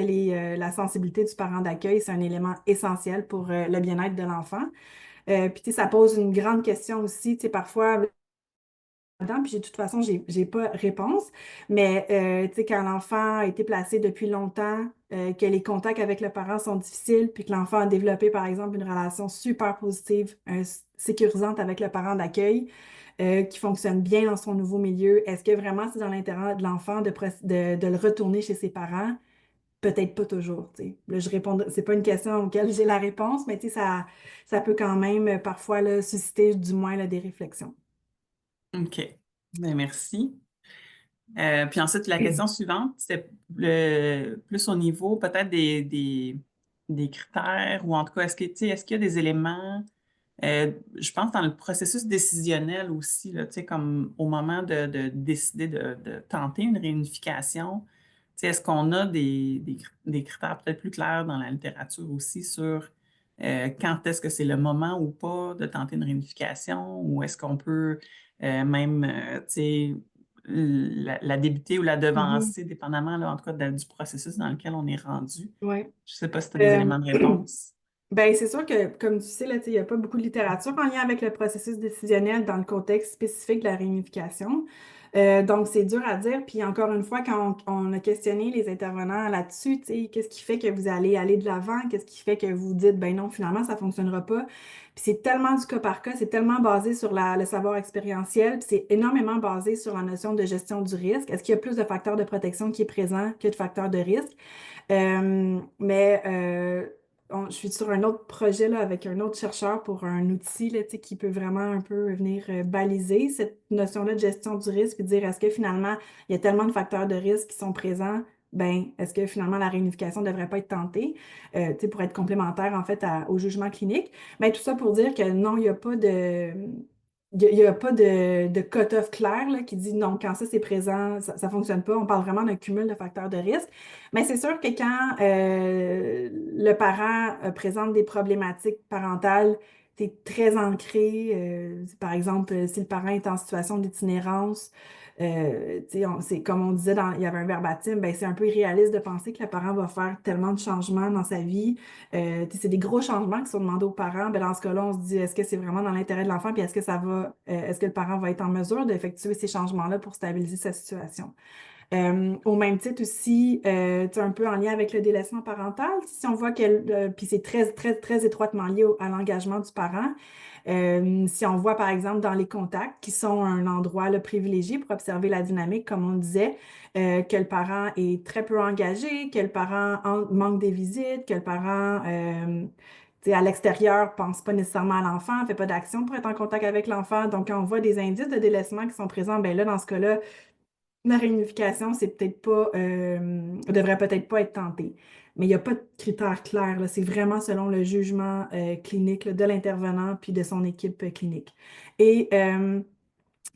la sensibilité du parent d'accueil, c'est un élément essentiel pour le bien-être de l'enfant. Puis tu sais, ça pose une grande question aussi. Tu sais, parfois, dedans, puis de toute façon, j'ai pas réponse. Mais tu sais, quand l'enfant a été placé depuis longtemps, que les contacts avec le parent sont difficiles, puis que l'enfant a développé, par exemple, une relation super positive, sécurisante avec le parent d'accueil, qui fonctionne bien dans son nouveau milieu, est-ce que vraiment c'est dans l'intérêt de l'enfant de le retourner chez ses parents? Peut-être pas toujours, tu sais. Là, je réponds, c'est pas une question auquel j'ai la réponse, mais tu sais, ça peut quand même parfois là, susciter du moins là, des réflexions. OK. Ben, merci. Puis ensuite, la question suivante, c'est plus au niveau peut-être des critères ou en tout cas, est-ce que, tu sais, est-ce qu'il y a des éléments, je pense dans le processus décisionnel aussi, là, tu sais, comme au moment de décider de tenter une réunification, tu sais, est-ce qu'on a des critères peut-être plus clairs dans la littérature aussi sur quand est-ce que c'est le moment ou pas de tenter une réunification ou est-ce qu'on peut même, tu sais, la débuter ou la Mhm. devancer, dépendamment, là, en tout cas, du processus dans lequel on est rendu. Ouais. Je ne sais pas si tu as des Euh, éléments de réponse. Ben, c'est sûr que, comme tu sais, là, tu sais, il n'y a pas beaucoup de littérature en lien avec le processus décisionnel dans le contexte spécifique de la réunification. Donc, c'est dur à dire. Puis, encore une fois, quand on a questionné les intervenants là-dessus, tu sais, qu'est-ce qui fait que vous allez aller de l'avant? Qu'est-ce qui fait que vous dites, ben non, finalement, ça ne fonctionnera pas? Puis, c'est tellement du cas par cas, c'est tellement basé sur le savoir expérientiel, puis c'est énormément basé sur la notion de gestion du risque. Est-ce qu'il y a plus de facteurs de protection qui est présent que de facteurs de risque? Je suis sur un autre projet là, avec un autre chercheur pour un outil là, tu sais, qui peut vraiment un peu venir baliser cette notion-là de gestion du risque et dire est-ce que finalement il y a tellement de facteurs de risque qui sont présents, ben est-ce que finalement la réunification ne devrait pas être tentée tu sais, pour être complémentaire en fait au jugement clinique. Mais tout ça pour dire que non, il n'y a pas de. Il y a pas de cut-off clair là, qui dit non, quand ça c'est présent, ça ne fonctionne pas. On parle vraiment d'un cumul de facteurs de risque. Mais c'est sûr que quand le parent présente des problématiques parentales, c'est très ancré. Par exemple, si le parent est en situation d'itinérance, tu sais, c'est comme on disait, il y avait un verbatim, ben, c'est un peu irréaliste de penser que le parent va faire tellement de changements dans sa vie. Tu sais, c'est des gros changements qui sont demandés aux parents. Ben, dans ce cas-là, on se dit, est-ce que c'est vraiment dans l'intérêt de l'enfant, puis est-ce que le parent va être en mesure d'effectuer ces changements-là pour stabiliser sa situation? Au même titre aussi, tu sais, un peu en lien avec le délaissement parental, si on voit puis c'est très, très, très étroitement lié à l'engagement du parent. Si on voit, par exemple, dans les contacts, qui sont un endroit là, privilégié pour observer la dynamique, comme on disait, que le parent est très peu engagé, que le parent manque des visites, que le parent, tu sais, à l'extérieur, pense pas nécessairement à l'enfant, fait pas d'action pour être en contact avec l'enfant. Donc, quand on voit des indices de délaissement qui sont présents, ben là, dans ce cas-là, la réunification, c'est peut-être pas, devrait peut-être pas être tentée. Mais il n'y a pas de critères clairs, là. C'est vraiment selon le jugement clinique là, de l'intervenant puis de son équipe clinique. Et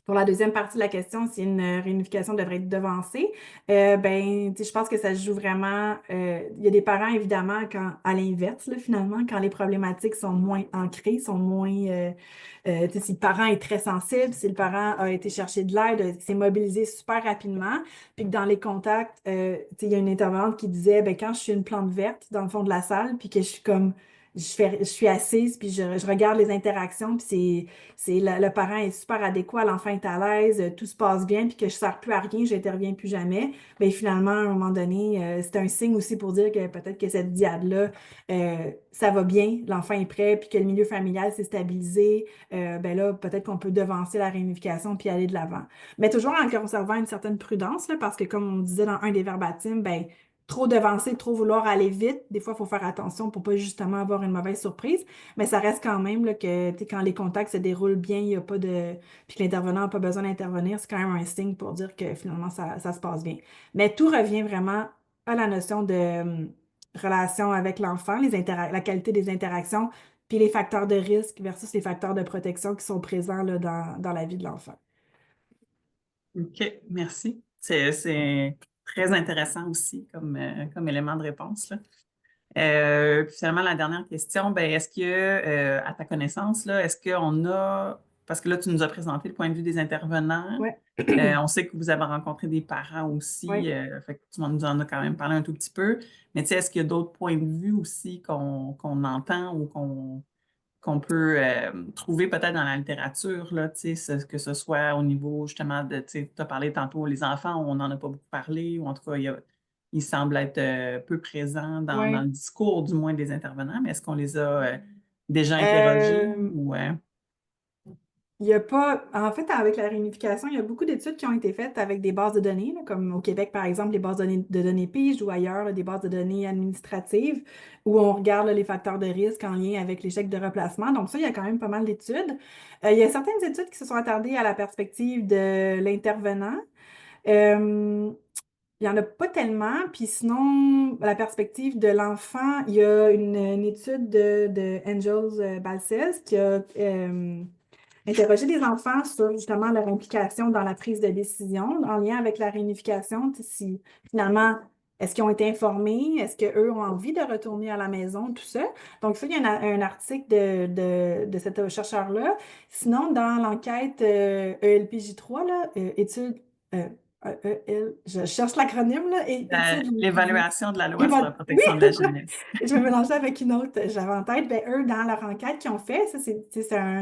pour la deuxième partie de la question, si une réunification devrait être devancée, ben, tu sais, je pense que ça se joue vraiment. Il y a des parents, évidemment, à l'inverse, là, finalement, quand les problématiques sont moins ancrées, sont moins. Tu sais, si le parent est très sensible, si le parent a été chercher de l'aide, s'est mobilisé super rapidement, puis que dans les contacts, tu sais, il y a une intervenante qui disait, ben, quand je suis une plante verte dans le fond de la salle, puis que je suis comme. Je suis assise, puis je regarde les interactions, puis le parent est super adéquat, l'enfant est à l'aise, tout se passe bien, puis que je ne sers plus à rien, je n'interviens plus jamais. Bien, finalement, à un moment donné, c'est un signe aussi pour dire que peut-être que cette diade-là, ça va bien, l'enfant est prêt, puis que le milieu familial s'est stabilisé. Ben là, peut-être qu'on peut devancer la réunification puis aller de l'avant. Mais toujours en conservant une certaine prudence, là, parce que comme on disait dans un des verbatims, ben trop devancer, trop vouloir aller vite. Des fois, il faut faire attention pour pas justement avoir une mauvaise surprise. Mais ça reste quand même là, que quand les contacts se déroulent bien, il y a pas de. Puis que l'intervenant n'a pas besoin d'intervenir, c'est quand même un signe pour dire que finalement, ça se passe bien. Mais tout revient vraiment à la notion de relation avec l'enfant, la qualité des interactions, puis les facteurs de risque versus les facteurs de protection qui sont présents là, dans la vie de l'enfant. OK, merci. C'est très intéressant aussi comme élément de réponse, là. Puis finalement, la dernière question, ben, est-ce que, à ta connaissance, là, est-ce qu'on a, parce que là, tu nous as présenté le point de vue des intervenants, Ouais. on sait que vous avez rencontré des parents aussi, Ouais. fait que tu nous en as quand même parlé un tout petit peu, mais tu sais, est-ce qu'il y a d'autres points de vue aussi qu'on entend ou qu'on peut trouver peut-être dans la littérature, là, tu sais, que ce soit au niveau justement de, tu sais, tu as parlé tantôt, les enfants, on n'en a pas beaucoup parlé, ou en tout cas, il semble être peu présent dans Ouais. le discours, du moins, des intervenants, mais est-ce qu'on les a déjà interrogés Euh, ou... Il y a pas, en fait, avec la réunification, il y a beaucoup d'études qui ont été faites avec des bases de données, là, comme au Québec, par exemple, les bases de données PIGE ou ailleurs, là, des bases de données administratives où on regarde là, les facteurs de risque en lien avec l'échec de replacement. Donc ça, il y a quand même pas mal d'études. Il y a certaines études qui se sont attardées à la perspective de l'intervenant. Euh, il n'y en a pas tellement. Puis sinon, la perspective de l'enfant, il y a une étude de Angels Balcells qui a interroger les enfants sur justement leur implication dans la prise de décision en lien avec la réunification. Tu sais, si finalement, est-ce qu'ils ont été informés? Est-ce qu'eux ont envie de retourner à la maison? Tout ça. Donc, ça, il y a un article de cet chercheur-là. Sinon, dans l'enquête ELPJ3, là, étude. euh, je cherche l'acronyme, là, étude. L'évaluation de la loi sur la Oui, protection de la jeunesse. je vais mélanger avec une autre, j'avais en tête. Ben, eux, dans leur enquête qu'ils ont fait, ça,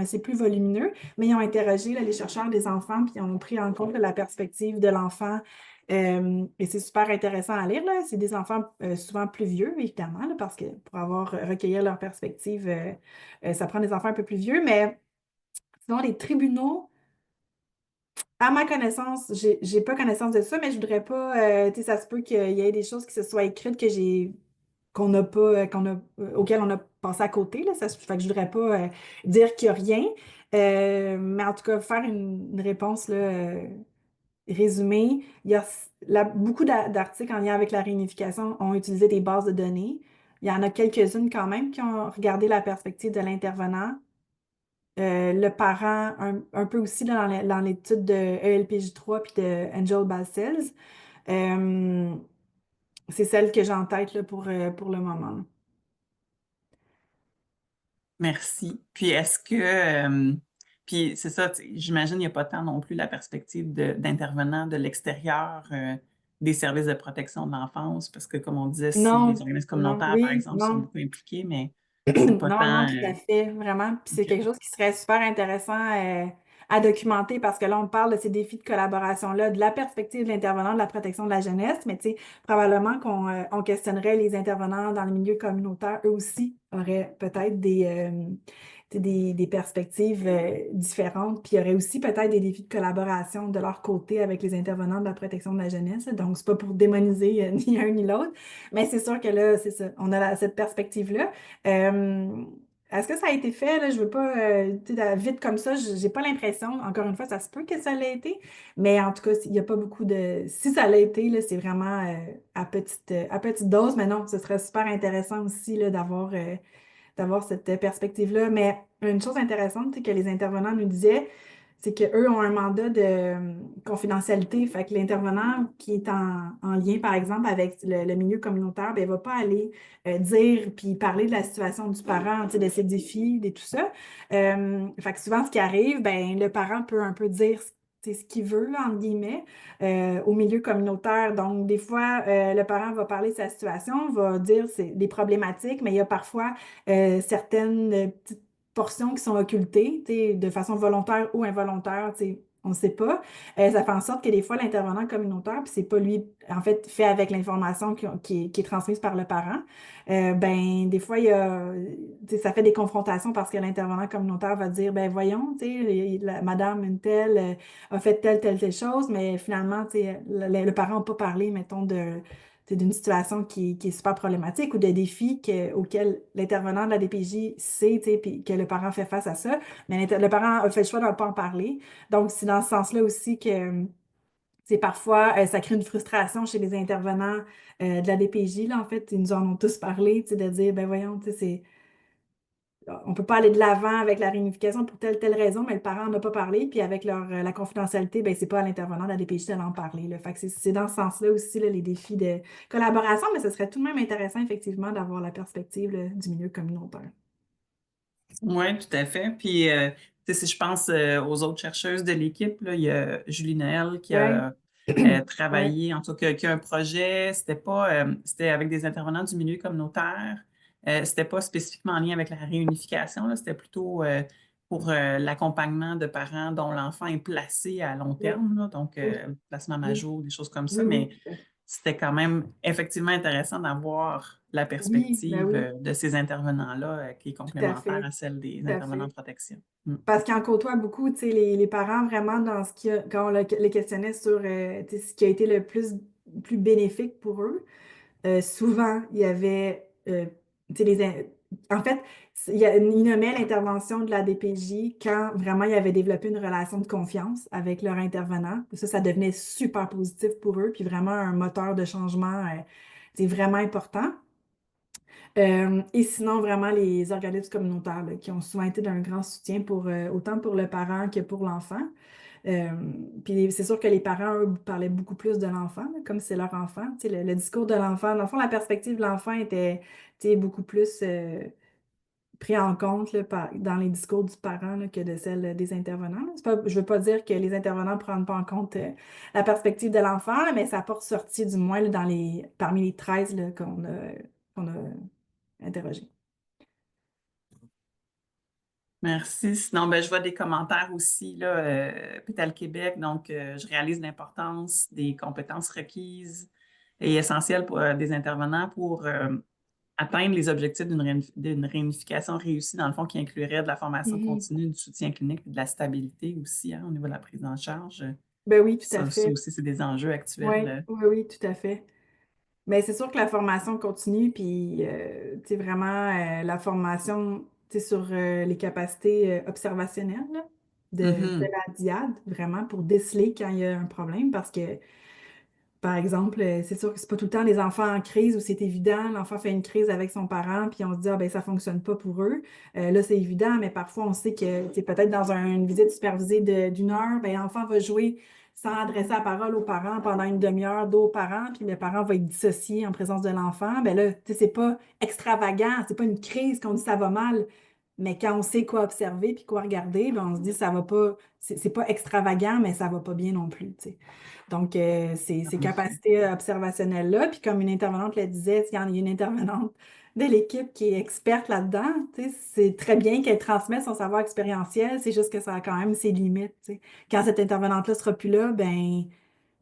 c'est plus volumineux, mais ils ont interrogé là, les chercheurs des enfants, puis ils ont pris en compte la perspective de l'enfant. Et c'est super intéressant à lire, là. C'est des enfants souvent plus vieux, évidemment, là, parce que pour avoir recueillir leur perspective, ça prend des enfants un peu plus vieux, mais sinon, les tribunaux, à ma connaissance, j'ai pas connaissance de ça, mais je voudrais pas, tu sais, ça se peut qu'il y ait des choses qui se soient écrites qu'on n'a pas, auxquelles on a passé à côté, là. Fait que je voudrais pas dire qu'il n'y a rien. Mais en tout cas, faire une réponse là, résumée, il y a beaucoup d'articles en lien avec la réunification ont utilisé des bases de données. Il y en a quelques-unes quand même qui ont regardé la perspective de l'intervenant. Le parent, un peu aussi là, dans l'étude de ELPJ3 puis de Angel Balcells. Euh, c'est celle que j'ai en tête là, pour le moment. Merci. Puis est-ce que, puis c'est ça, j'imagine il n'y a pas tant non plus la perspective d'intervenants de l'extérieur des services de protection de l'enfance, parce que comme on disait, si les Non, organismes non, communautaires, par oui, exemple, sont non. beaucoup impliqués, mais c'est pas Non, non, tant... tout à fait, vraiment. Puis c'est OK. quelque chose qui serait super intéressant à documenter parce que là, on parle de ces défis de collaboration-là, de la perspective de l'intervenant de la protection de la jeunesse, mais tu sais, probablement on questionnerait les intervenants dans le milieu communautaire. Eux aussi auraient peut-être tu sais, des perspectives différentes. Puis il y aurait aussi peut-être des défis de collaboration de leur côté avec les intervenants de la protection de la jeunesse. Donc, c'est pas pour démoniser ni un ni l'autre, mais c'est sûr que là, c'est ça. On a cette perspective-là. Euh, Est-ce que ça a été fait? Là, je veux pas, tu sais, vite comme ça, j'ai pas l'impression, encore une fois, ça se peut que ça l'ait été, mais en tout cas, il n'y a pas beaucoup de. Si ça l'a été, là, c'est vraiment à petite dose, mais non, ce serait super intéressant aussi là, d'avoir cette perspective-là. Mais une chose intéressante, c'est que les intervenants nous disaient, c'est qu'eux ont un mandat de confidentialité. Fait que l'intervenant qui est en lien, par exemple, avec le milieu communautaire, ben, il ne va pas aller dire puis parler de la situation du parent, tu sais, de ses défis, de tout ça. Fait que souvent, ce qui arrive, ben, le parent peut un peu dire c'est ce qu'il veut, là, entre guillemets, au milieu communautaire. Donc, des fois, le parent va parler de sa situation, va dire c'est des problématiques, mais il y a parfois certaines petites portions qui sont occultées, tu sais, de façon volontaire ou involontaire, tu sais, on ne sait pas. Ça fait en sorte que des fois, l'intervenant communautaire, puis c'est pas lui, en fait, fait avec l'information qui est transmise par le parent, ben, des fois, tu sais, ça fait des confrontations parce que l'intervenant communautaire va dire, ben, voyons, tu sais, madame une telle a fait telle chose, mais finalement, tu sais, le parent n'a pas parlé, mettons, d'une situation qui est super problématique ou de défis auxquels l'intervenant de la DPJ sait, tu sais, puis que le parent fait face à ça, mais le parent a fait le choix de ne pas en parler. Donc, c'est dans ce sens-là aussi que c'est parfois, ça crée une frustration chez les intervenants de la DPJ, là, en fait, ils nous en ont tous parlé, tu sais, de dire, ben voyons, tu sais, on peut pas aller de l'avant avec la réunification pour telle raison, mais le parent n'a pas parlé, puis avec la confidentialité, ben c'est pas à l'intervenant de la DPJ d'aller en parler, là. Fait que c'est dans ce sens-là aussi, là, les défis de collaboration, mais ce serait tout de même intéressant, effectivement, d'avoir la perspective, là, du milieu communautaire. Oui, tout à fait. Puis, tu sais, si je pense aux autres chercheuses de l'équipe, là, il y a Julie Noël qui Ouais. a Ouais. travaillé, en tout cas, qui a un projet. C'était pas, c'était avec des intervenants du milieu communautaire. C'était pas spécifiquement en lien avec la réunification, là, c'était plutôt pour l'accompagnement de parents dont l'enfant est placé à long Oui, terme, là, donc oui, placement oui, majeur, des choses comme ça. oui, oui, Mais tout à fait. c'était quand même effectivement intéressant d'avoir la Oui, ben perspective oui, de ces intervenants-là qui est tout à complémentaire fait, à celle des tout à intervenants fait. de protection. Mm. Parce qu'on côtoie beaucoup, tu sais, les parents vraiment dans ce qui a, quand on les questionnait sur tu sais, ce qui a été le plus bénéfique pour eux. Souvent, il y avait, tu sais, en fait, ils nommaient l'intervention de la DPJ quand vraiment ils avaient développé une relation de confiance avec leur intervenant. Ça devenait super positif pour eux, puis vraiment un moteur de changement, c'est vraiment important. Et sinon, vraiment, les organismes communautaires là, qui ont souvent été d'un grand soutien pour, autant pour le parent que pour l'enfant. Euh, Puis c'est sûr que les parents, eux, parlaient beaucoup plus de l'enfant, là, comme c'est leur enfant. Tu sais, le discours de l'enfant, dans le fond, la perspective de l'enfant était, tu sais, beaucoup plus pris en compte là, dans les discours du parent là, que de celle des intervenants. Là. Je veux pas dire que les intervenants ne prennent pas en compte la perspective de l'enfant, là, mais ça porte sorti du moins là, parmi les 13 là, qu'on a interrogés. Merci. Sinon, ben, je vois des commentaires aussi, là, Pétale Québec. Donc, je réalise l'importance des compétences requises et essentielles pour des intervenants pour atteindre les objectifs d'une réunification réussie, dans le fond, qui inclurait de la formation Mhm. continue, du soutien clinique et de la stabilité aussi hein, au niveau de la prise en charge. Ben oui, tout à Ça fait. aussi, c'est des enjeux Oui, actuels. oui, oui, tout à fait. Mais c'est sûr que la formation continue, puis tu sais, vraiment la formation tu sais, sur les capacités observationnelles là, de Mhm. la DIAD, vraiment pour déceler quand il y a un problème, parce que par exemple, c'est sûr que c'est pas tout le temps les enfants en crise où c'est évident, l'enfant fait une crise avec son parent, puis on se dit, ah ben ça fonctionne pas pour eux. Là, c'est évident, mais parfois on sait que c'est peut-être dans une visite supervisée d'une heure, ben l'enfant va jouer sans adresser la parole aux parents pendant une demi-heure, dos aux parents, puis le parent va être dissocié en présence de l'enfant. Ben là, tu sais, c'est pas extravagant, c'est pas une crise qu'on dit ça va mal. Mais quand on sait quoi observer puis quoi regarder, ben on se dit ça va pas, c'est pas extravagant, mais ça va pas bien non plus, tu sais. Donc, ces En effet. capacités observationnelles-là, puis comme une intervenante le disait, s'il y en a une intervenante de l'équipe qui est experte là-dedans, tu sais, c'est très bien qu'elle transmette son savoir expérientiel, c'est juste que ça a quand même ses limites, tu sais. Quand cette intervenante-là sera plus là, ben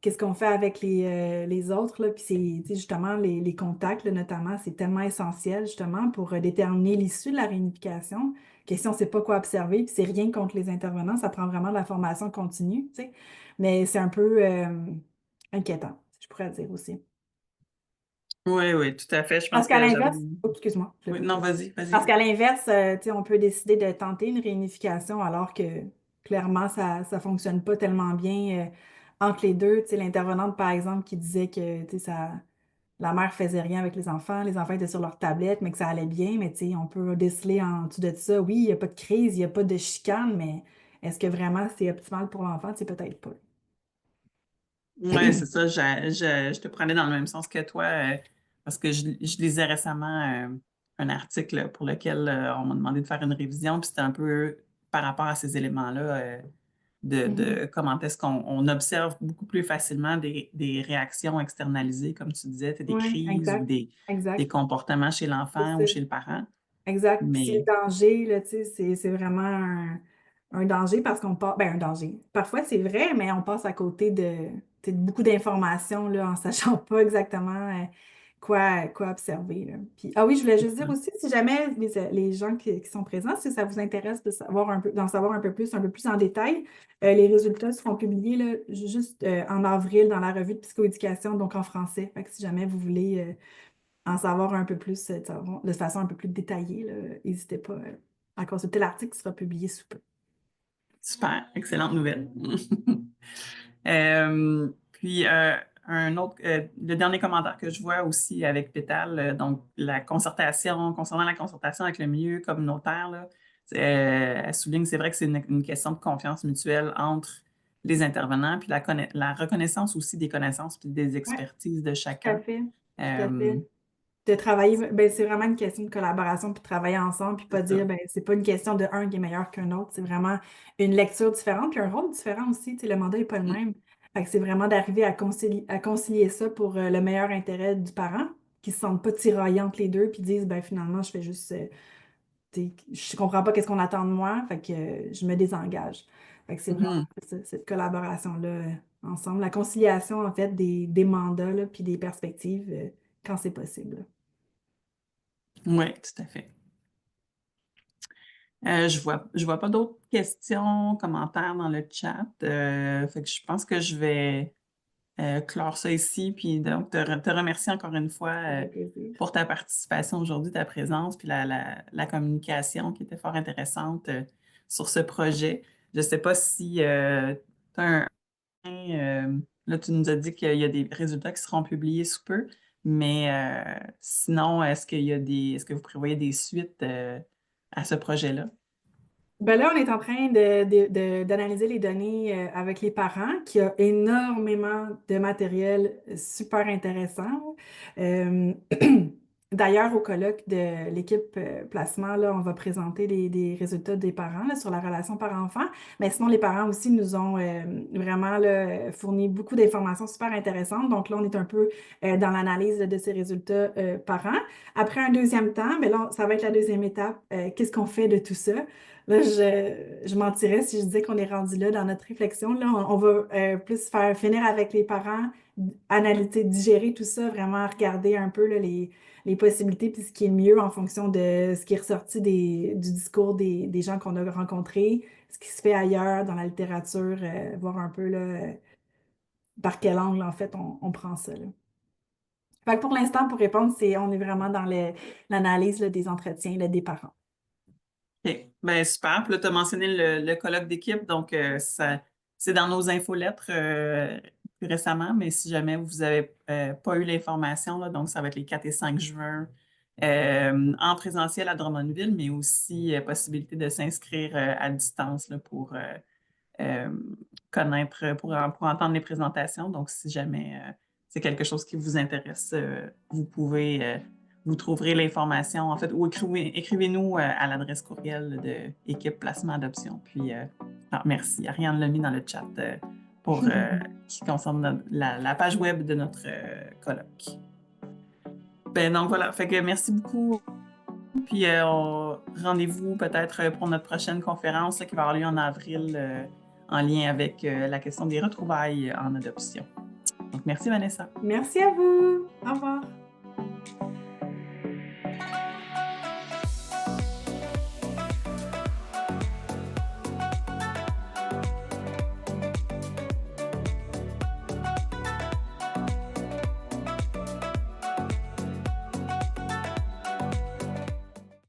qu'est-ce qu'on fait avec les autres, là? Puis c'est, tu sais, justement, les contacts, là, notamment, c'est tellement essentiel, justement, pour déterminer l'issue de la réunification, que si on ne sait pas quoi observer, puis c'est rien contre les intervenants, ça prend vraiment de la formation continue, tu sais. Mais c'est un peu inquiétant, je pourrais dire aussi. Oui, oui, tout à fait. Je Parce pense qu'à que j'avais. l'inverse, oh, excuse-moi, je l'ai Oui, pas non, coupé. vas-y, Parce vas-y. qu'à l'inverse, tu sais, on peut décider de tenter une réunification alors que clairement, ça ne fonctionne pas tellement bien entre les deux. Tu sais, l'intervenante, par exemple, qui disait que tu sais, la mère faisait rien avec les enfants étaient sur leur tablette, mais que ça allait bien. Mais tu sais, on peut déceler en dessous de ça. Oui, il n'y a pas de crise, il n'y a pas de chicane, mais est-ce que vraiment c'est optimal pour l'enfant? C'est peut-être pas. Oui, c'est ça. Je te prenais dans le même sens que toi parce que je lisais récemment un article pour lequel on m'a demandé de faire une révision, puis c'était un peu par rapport à ces éléments-là Mhm. de comment est-ce qu'on observe beaucoup plus facilement des réactions externalisées, comme tu disais, des Oui, crises ou exact. des Exact. comportements chez C'est l'enfant ça. ou chez le parent. Exact. Puis c'est le Mais danger, là, tu sais, c'est vraiment un danger parce qu'on passe. Ben, un danger. Parfois, c'est vrai, mais on passe à côté de, tu sais, de beaucoup d'informations, là, en sachant pas exactement quoi observer, là. Puis, ah oui, je voulais juste dire aussi, si jamais les gens qui sont présents, si ça vous intéresse de savoir d'en savoir un peu plus en détail, les résultats seront publiés là, juste en avril dans la revue de psychoéducation, donc en français. Fait que si jamais vous voulez en savoir un peu plus de façon un peu plus détaillée, là, n'hésitez pas à consulter l'article qui sera publié sous peu. Super, excellente nouvelle. Puis, le dernier commentaire que je vois aussi avec Pétale, donc concernant la concertation avec le milieu communautaire, là, elle souligne, c'est vrai que c'est une question de confiance mutuelle entre les intervenants, puis la reconnaissance aussi des connaissances puis des Oui, expertises de tout à chacun. fait. Tout à Euh, fait. De travailler, ben, c'est vraiment une question de collaboration, puis de travailler ensemble, puis pas c'est ça. dire, ben, c'est pas une question de un qui est meilleur qu'un autre, c'est vraiment une lecture différente, puis un rôle différent aussi, tu sais, le mandat n'est pas le Mm. même. Fait que c'est vraiment d'arriver à concilier ça pour le meilleur intérêt du parent, qui se sentent pas tiraillés entre les deux, puis disent, ben, finalement, je fais juste, tu sais, je comprends pas qu'est-ce qu'on attend de moi, fait que je me désengage. Fait que c'est vraiment Mhm. cette collaboration-là ensemble, la conciliation, en fait, des mandats, là, puis des perspectives, quand c'est possible. Oui, tout à fait. Je vois pas d'autres questions, commentaires dans le chat. Fait que je pense que je vais clore ça ici. Puis donc, te remercier encore une fois Ça fait plaisir. pour ta participation aujourd'hui, ta présence, puis la communication qui était fort intéressante sur ce projet. Je ne sais pas si tu as là, tu nous as dit qu'il y a des résultats qui seront publiés sous peu, mais sinon, est-ce que vous prévoyez des suites à ce projet-là? Ben là, on est en train d'analyser les données avec les parents, qui a énormément de matériel super intéressant. Euh, D'ailleurs, au colloque de l'équipe placement, là, on va présenter des résultats des parents là, sur la relation parent-enfant. Mais sinon, les parents aussi nous ont vraiment là, fourni beaucoup d'informations super intéressantes. Donc là, on est un peu dans l'analyse de ces résultats parents. Après un deuxième temps, ben là, ça va être la deuxième étape. Qu'est-ce qu'on fait de tout ça? Là, je mentirais si je disais qu'on est rendu là dans notre réflexion. Là, on va plus faire finir avec les parents, analyser, digérer tout ça, vraiment regarder un peu là, les possibilités puis ce qui est le mieux en fonction de ce qui est ressorti du discours des gens qu'on a rencontrés, ce qui se fait ailleurs dans la littérature, voir un peu là, par quel angle en fait on prend ça, là. Fait que pour l'instant, pour répondre, on est vraiment dans l'analyse là, des entretiens là, des parents. OK. Ben, super. Puis là, tu as mentionné le colloque d'équipe, donc c'est dans nos infolettres plus récemment, mais si jamais vous n'avez pas eu l'information, là, donc ça va être les 4 et 5 juin en présentiel à Drummondville, mais aussi possibilité de s'inscrire à distance là, pour euh, connaître, pour entendre les présentations. Donc, si jamais c'est quelque chose qui vous intéresse, vous pouvez, vous trouverez l'information, en fait, ou écrivez-nous à l'adresse courriel de Équipe Placement Adoption. Puis, merci. Ariane l'a mis dans le chat pour qui concerne la page web de notre colloque. Ben, donc voilà, fait que merci beaucoup. Puis rendez-vous peut-être pour notre prochaine conférence là, qui va avoir lieu en avril en lien avec la question des retrouvailles en adoption. Donc merci Vanessa. Merci à vous. Au